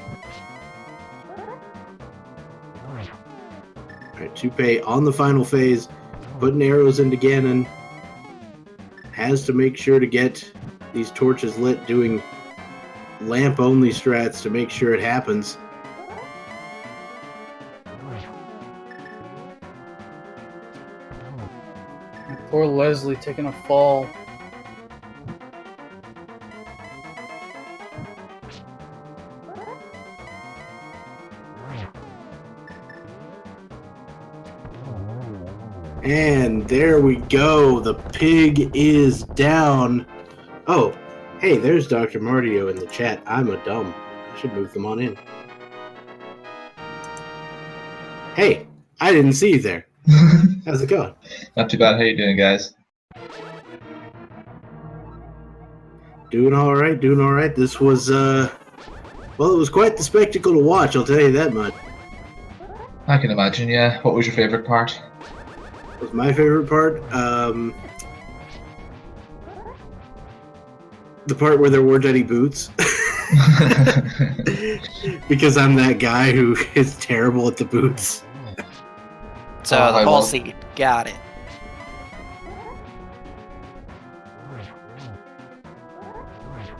Alright, Toupee on the final phase, putting arrows into Ganon. Has to make sure to get these torches lit, doing lamp-only strats to make sure it happens. Poor Leslie taking a fall. And there we go. The pig is down. Oh, hey, there's Dr. Martio in the chat. I'm a dumb. I should move them on in. Hey, I didn't see you there. How's it going? Not too bad. How you doing, guys? Doing all right, doing all right. This was, well, it was quite the spectacle to watch, I'll tell you that much. I can imagine, yeah. What was your favorite part? What was my favorite part? The part where there weren't any boots. Because I'm that guy who is terrible at the boots. So Oh, the I whole love- seed. Got it.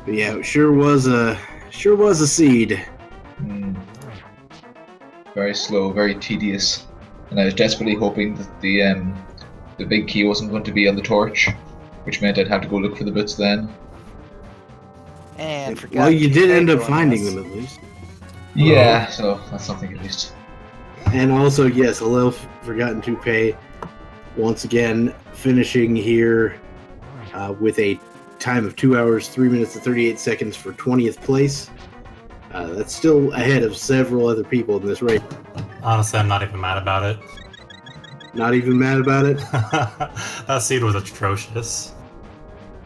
But yeah, it sure was a seed. Very slow, very tedious. And I was desperately hoping that the big key wasn't going to be on the torch, which meant I'd have to go look for the bits then. And forgot Well, you did end up doing finding this. them at least. Yeah, so that's something at least. And also, yes, a little forgotten Toupee. Once again, finishing here with a time of 2 hours, 3 minutes, and 38 seconds for 20th place. That's still ahead of several other people in this race. Honestly, I'm not even mad about it. Not even mad about it. That seed was atrocious.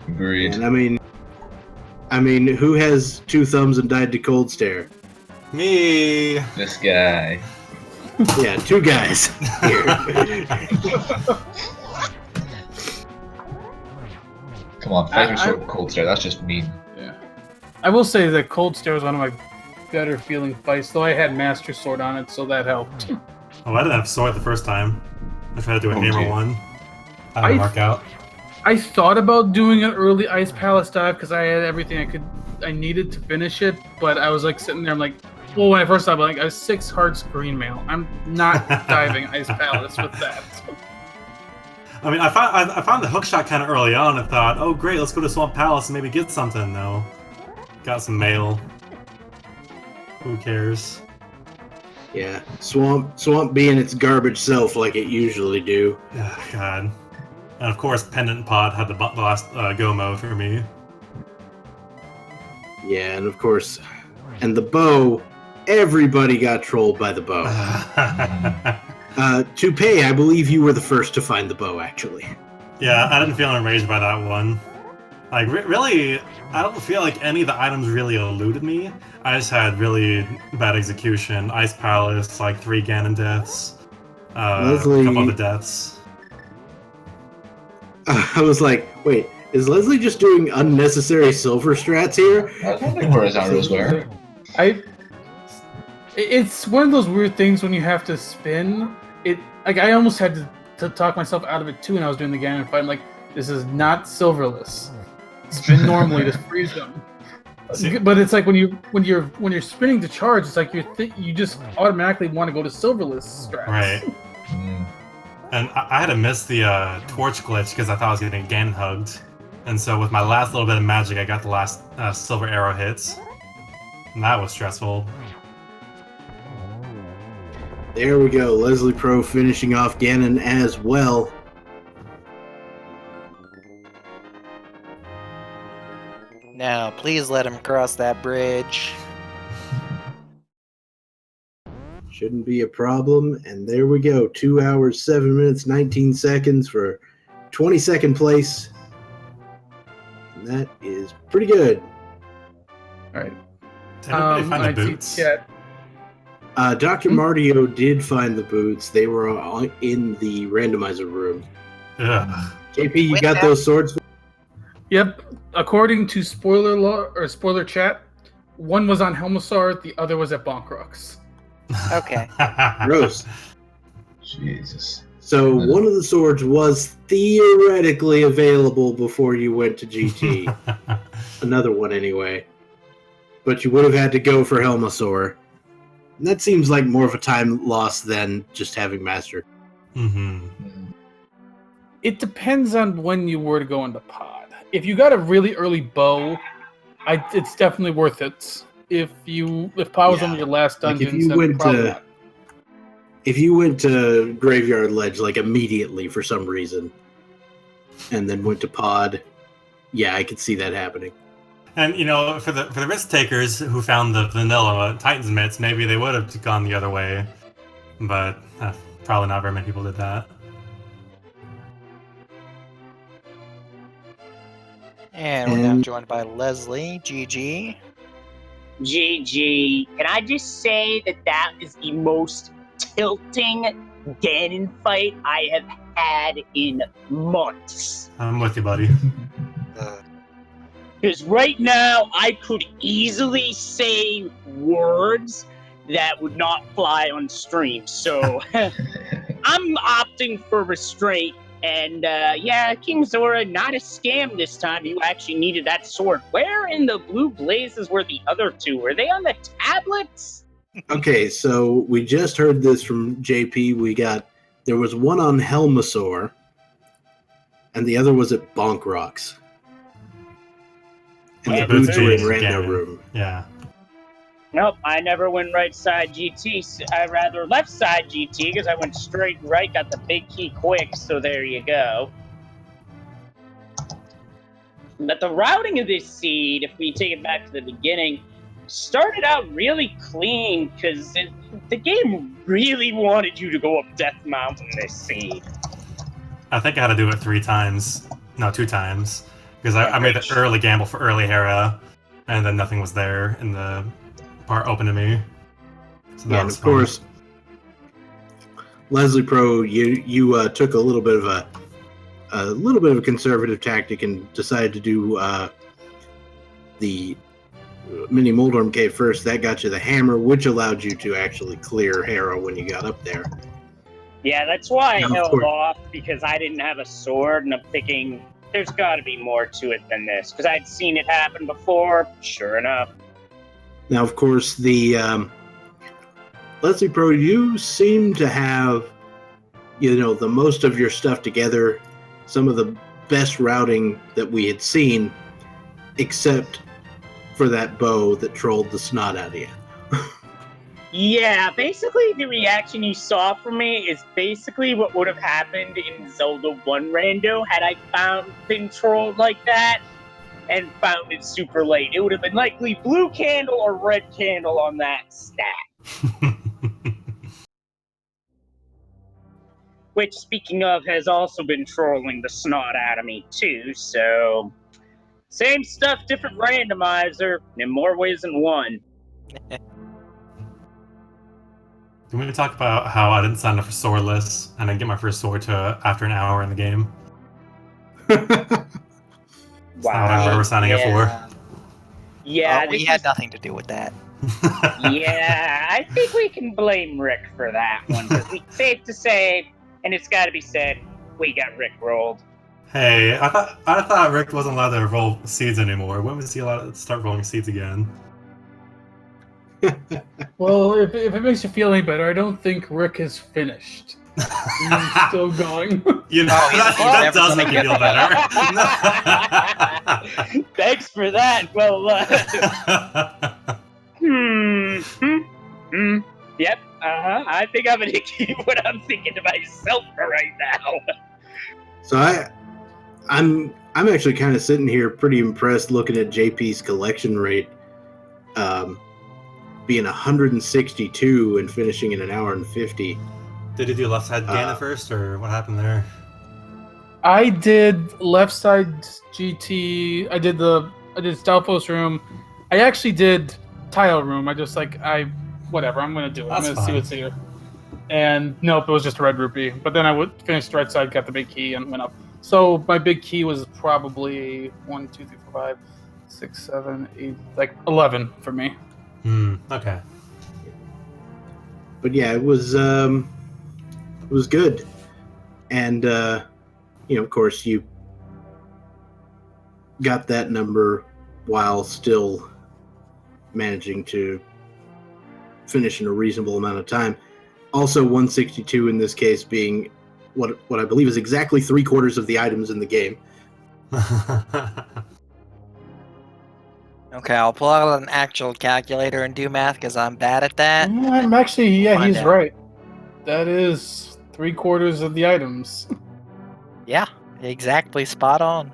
Agreed. And I mean, who has two thumbs and died to cold stare? Me! This guy. Yeah, two guys here. Come on, fighter sword and cold stare. That's just mean. Yeah. I will say that Cold Stare was one of my better feeling fights, though I had Master Sword on it, so that helped. Oh, I didn't have sword the first time. I tried to do a hammer dear. one. That didn't work out. I thought about doing an early Ice Palace dive because I had everything I needed to finish it, but I was like sitting there, I'm like, well, when I first thought, I was 6 hearts green mail. I'm not diving Ice Palace with that. I mean, I found the hookshot kind of early on and thought, oh great, let's go to Swamp Palace and maybe get something, though. Got some mail. Who cares? Yeah, swamp being its garbage self like it usually do. Oh, God. And of course, Pendant Pod had the last go mode for me. Yeah, and of course, and the bow, everybody got trolled by the bow. Toupee, I believe you were the first to find the bow, actually. Yeah, I didn't feel enraged by that one. Like, really, I don't feel like any of the items really eluded me. I just had really bad execution. Ice Palace, like 3 Ganon deaths. Leslie- A couple other deaths. I was like, wait, Is Leslie just doing unnecessary silver strats here? I was wondering where his arrows were. It's one of those weird things when you have to spin. I almost had to talk myself out of it too when I was doing the Ganon fight. I'm like, this is not silverless. Spin normally to freeze them. But it's like when you're spinning to charge, it's like you just automatically want to go to silverless strats. Right. And I had to miss the torch glitch because I thought I was getting Ganon hugged. And so with my last little bit of magic, I got the last silver arrow hits. And that was stressful. There we go. Leslie Pro finishing off Ganon as well. Now, please let him cross that bridge. Shouldn't be a problem. And there we go. 2 hours, 7 minutes, 19 seconds for 22nd place. And that is pretty good. All right. Did anybody find the boots? Dr. Martio did find the boots. They were in the randomizer room. Ugh. JP, you got those swords? Yep. According to spoiler chat, one was on Helmasaur, the other was at Bonkrox. Okay. Gross. Jesus. So one of the swords was theoretically available before you went to GT. Another one anyway. But you would have had to go for Helmasaur. And that seems like more of a time loss than just having Master. Mm-hmm. It depends on when you were to go into pod. If you got a really early bow, it's definitely worth it. If pod was on your last dungeon, if you went to Graveyard Ledge like immediately for some reason, and then went to pod, yeah, I could see that happening. And for the risk takers who found the vanilla Titan's mitts, maybe they would have gone the other way, but probably not very many people did that. And we're now joined by Leslie. GG. GG. Can I just say that is the most tilting Ganon fight I have had in months? I'm with you, buddy. Because right now, I could easily say words that would not fly on stream. So I'm opting for restraint. And King Zora, not a scam this time. You actually needed that sword. Where in the blue blazes were the other two? Were they on the tablets? Okay, so we just heard this from JP. There was one on Helmasaur, and the other was at Bonk Rocks. And the boots were in Rando Room. Yeah. Nope, I never went right side GT. I rather left side GT because I went straight right, got the big key quick, so there you go. But the routing of this seed, if we take it back to the beginning, started out really clean because the game really wanted you to go up Death Mountain this seed. I think I had to do it 3 times. No, 2 times. Because I made the early gamble for early Hera, and then nothing was there in the part open to me. So and of course, Leslie Pro, you took a little bit of a conservative tactic and decided to do the mini Moldorm Cave first. That got you the hammer, which allowed you to actually clear Hera when you got up there. Yeah, that's why I held off, because I didn't have a sword, and I'm thinking there's got to be more to it than this, because I'd seen it happen before. Sure enough. Now, of course, the Leslie Pro, you seem to have, the most of your stuff together, some of the best routing that we had seen, except for that bow that trolled the snot out of you. Yeah, basically the reaction you saw from me is basically what would have happened in Zelda 1 Rando had I been trolled like that and found it super late. It would have been likely blue candle or red candle on that stat. Which, speaking of, has also been trolling the snot out of me too, so same stuff, different randomizer, in more ways than one. Can we talk about how I didn't sign up for swordless and I get my first sword after an hour in the game? That's not what I remember signing up for. Yeah, we had nothing to do with that. Yeah, I think we can blame Rick for that one. 'Cause it's safe to say, and it's got to be said, we got Rick rolled. Hey, I thought Rick wasn't allowed to roll seeds anymore. When was he allowed to start rolling seeds again? Well, if it makes you feel any better, I don't think Rick is finished. He's still going. You know, that does make you feel better. Thanks for that. Well, yep. I think I'm gonna keep what I'm thinking to myself for right now. So I'm actually kind of sitting here pretty impressed looking at JP's collection rate, being 162 and finishing in an hour and 50. Did you do left side Ganon first, or what happened there? I did left side GT. I did Stalfos room. I actually did tile room. Whatever. I'm gonna do it. I'm gonna see what's here. And nope, it was just a red rupee. But then I finished right side, got the big key, and went up. So my big key was probably 1, 2, 3, 4, 5, 6, 7, 8, like 11 for me. Okay. But yeah, it was good. And of course you got that number while still managing to finish in a reasonable amount of time. Also 162 in this case being what I believe is exactly 3/4 of the items in the game. Okay, I'll pull out an actual calculator and do math because I'm bad at that. I'm actually, he's out. right. That is 3/4 of the items. Yeah, exactly, spot on.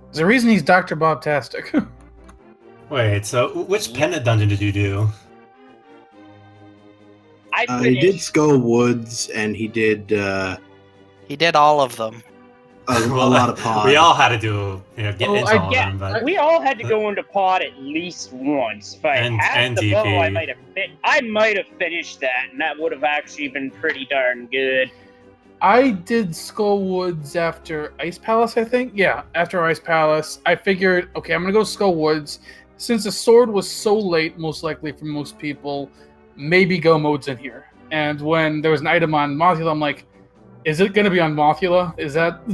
There's a reason he's Dr. Bob-tastic. Wait, so which pendant dungeon did you do? He did Skull Woods, and he did He did all of them. a lot of pods. We all had to do, get into all of them. But... We all had to go into pod at least once. If I had the bow, I might have finished that, and that would have actually been pretty darn good. I did Skull Woods after Ice Palace, I think. Yeah, after Ice Palace. I figured, okay, I'm going to go Skull Woods. Since the sword was so late, most likely for most people, maybe Go Mode's in here. And when there was an item on Mothula, I'm like, is it going to be on Mothula?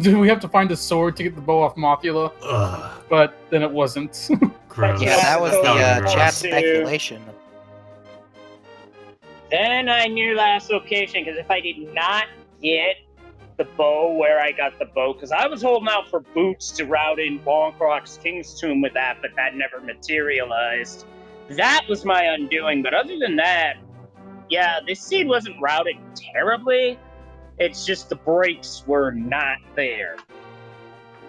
Do we have to find a sword to get the bow off Mothula? Ugh. But then it wasn't. Gross. Yeah, that was the gross. chat speculation. Then I knew last location, because if I did not get the bow where I got the bow, because I was holding out for boots to route in Bonkrok's King's Tomb with that, but that never materialized. That was my undoing, but other than that, yeah, this seed wasn't routed terribly. It's just the breaks were not there.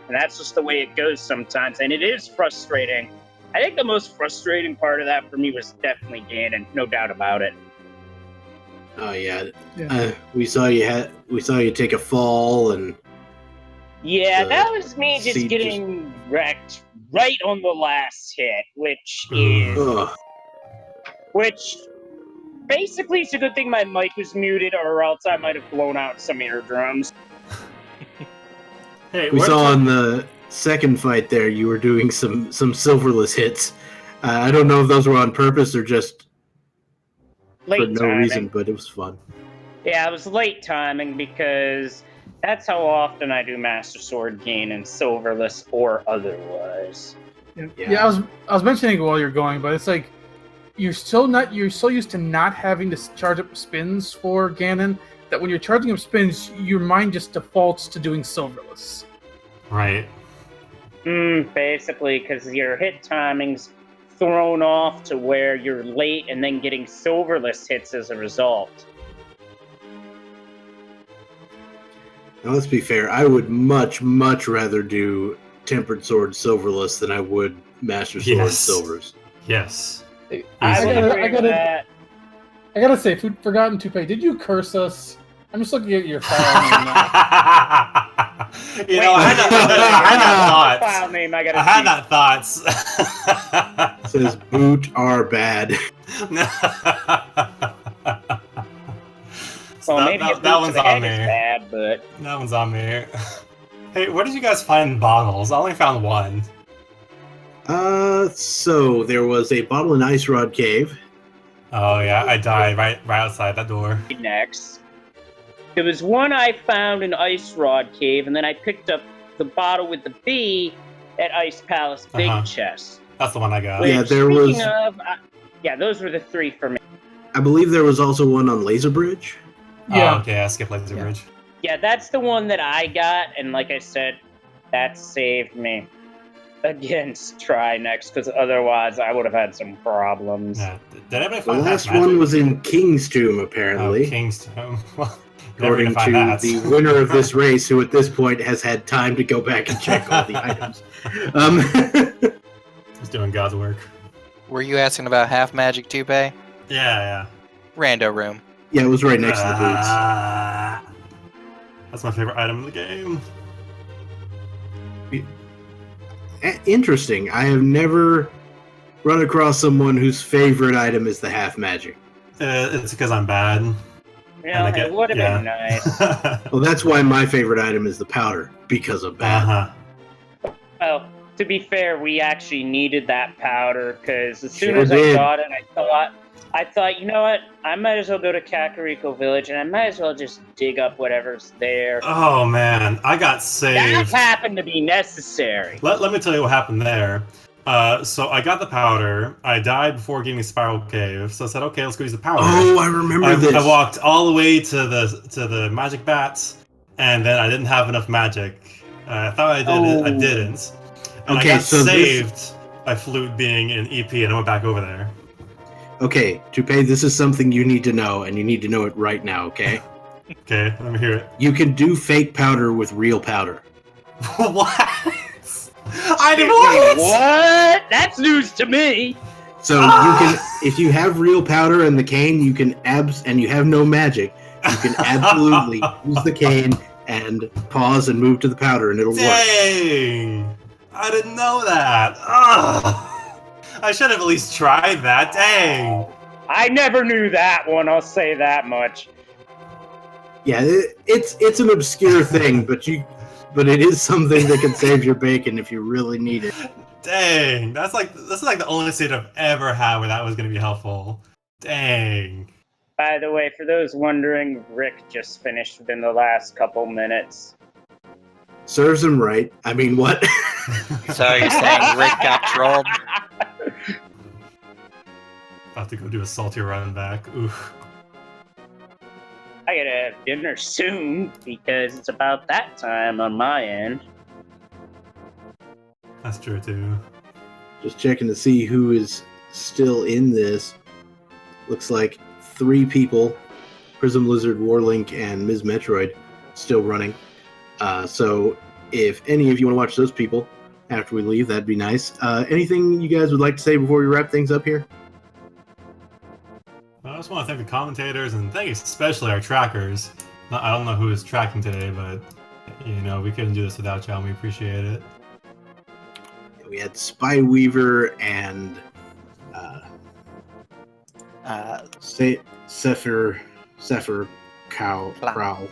And that's just the way it goes sometimes, and it is frustrating. I think the most frustrating part of that for me was definitely Ganon, no doubt about it. Oh yeah. We saw you take a fall, and yeah, that was me just getting wrecked right on the last hit, which basically it's a good thing my mic was muted, or else I might have blown out some eardrums. Hey, we saw in the second fight there you were doing some silverless hits. I don't know if those were on purpose or just Late for no timing. reason, but it was fun. Yeah, it was late timing because that's how often I do Master Sword gain in silverless or otherwise. Yeah, I was mentioning it while you're going, but it's like you're so used to not having to charge up spins for Ganon that when you're charging up spins, your mind just defaults to doing silverless. Right. Basically, because your hit timing's thrown off to where you're late and then getting silverless hits as a result. Now let's be fair, I would much rather do Tempered Sword silverless than I would Master Sword silvers. Yes. I gotta say, Forgotten Toupee, did you curse us? I'm just looking at your file name now. I had File name, I that thoughts. It says boot are bad. Well, maybe that one's on me. Bad, but That one's on me. Hey, where did you guys find bottles? I only found one. So there was a bottle in Ice Rod Cave. Oh yeah, I died right outside that door. Next. There was one I found in Ice Rod Cave, and then I picked up the bottle with the B at Ice Palace Big Chest. That's the one I got. Yeah, there was. Speaking of, yeah, those were the three for me. I believe there was also one on Laser Bridge. Yeah. Oh, okay, I skipped Laser Bridge. Yeah, that's the one that I got, and like I said, that saved me against Trinex, because otherwise I would have had some problems. Yeah. Did anybody The find last that magic? one was in King's Tomb, apparently. Oh, King's Tomb. Never According gonna to find that. the winner of this race, who at this point has had time to go back and check all the items. He's doing God's work. Were you asking about half magic Toupee? Yeah. Rando room. Yeah, it was right next to the boots. That's my favorite item in the game. Interesting. I have never run across someone whose favorite item is the half magic. It's because I'm bad. Yeah, it would have been nice. Well, that's why my favorite item is the powder, because of bad. Well, to be fair, we actually needed that powder, because as soon Sure as I did. got it, I thought, you know what? I might as well go to Kakariko Village, and I might as well just dig up whatever's there. Oh man, I got That saved. happened to be necessary. Let me tell you what happened there. So I got the powder. I died before getting Spiral Cave, so I said, okay, let's go use the powder. Oh, I remember this. I walked all the way to the magic bats, and then I didn't have enough magic. I thought I did it. I didn't. And I got saved by Flute being in EP, and I went back over there. Okay, Toupee, this is something you need to know, and you need to know it right now, okay? Okay, let me hear it. You can do fake powder with real powder. What? I didn't what? What? That's news to me. So you can, if you have real powder and the cane, you can and you have no magic, you can absolutely use the cane and pause and move to the powder, and it'll work. Dang! I didn't know that. Ugh. I should have at least tried that. Dang! I never knew that one, I'll say that much. Yeah, it's an obscure thing, but it is something that can save your bacon if you really need it. Dang! That's like the only state I've ever had where that was gonna be helpful. Dang! By the way, for those wondering, Rick just finished within the last couple minutes. Serves him right. I mean, what? So you're saying Rick got trolled? About to go do a salty run back. Oof. I gotta have dinner soon, because it's about that time on my end. That's true too. Just checking to see who is still in this. Looks like 3 people, Prism Lizard, Warlink, and Ms. Metroid, still running. So if any of you want to watch those people after we leave, that'd be nice. Anything you guys would like to say before we wrap things up here? I just want to thank the commentators and thank especially our trackers. I don't know who is tracking today, but we couldn't do this without y'all. We appreciate it. We had Spy Weaver and Sepher Crow.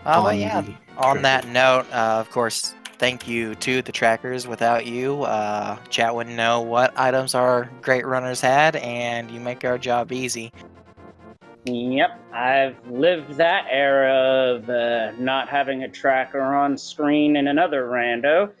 But yeah, on that note, of course, thank you to the trackers. Without you, chat wouldn't know what items our great runners had, and you make our job easy. Yep, I've lived that era of not having a tracker on screen in another rando.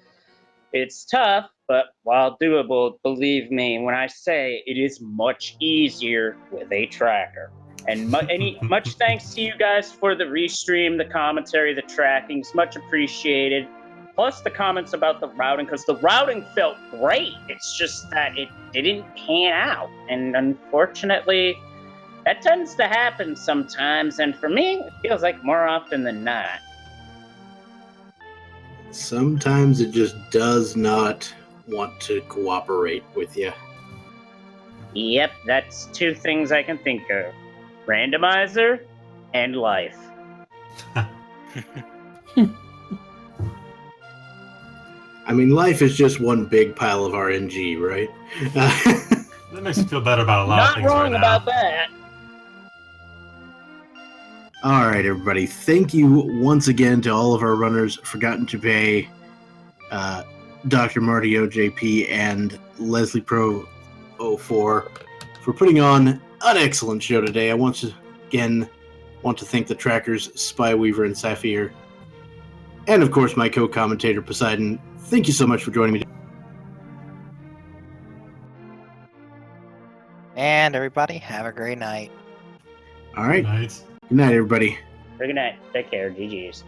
It's tough, but while doable, believe me when I say it is much easier with a tracker. And much thanks to you guys for the restream, the commentary, the trackings, much appreciated. Plus the comments about the routing, because the routing felt great. It's just that it didn't pan out. And unfortunately, that tends to happen sometimes. And for me, it feels like more often than not. Sometimes it just does not want to cooperate with you. Yep, that's 2 things I can think of. Randomizer and life. I mean, life is just one big pile of RNG, right? That makes me feel better about a lot of Not things right wrong now. about that. All right, everybody. Thank you once again to all of our runners. Forgotten to pay Dr. Marty OJP and Leslie Pro 04 for putting on an excellent show today. I want to thank the trackers, Spyweaver and Saphir, and of course my co-commentator Poseidon. Thank you so much for joining me. And everybody, have a great night. All right. Night. Good night, everybody. Good night. Take care. GG's.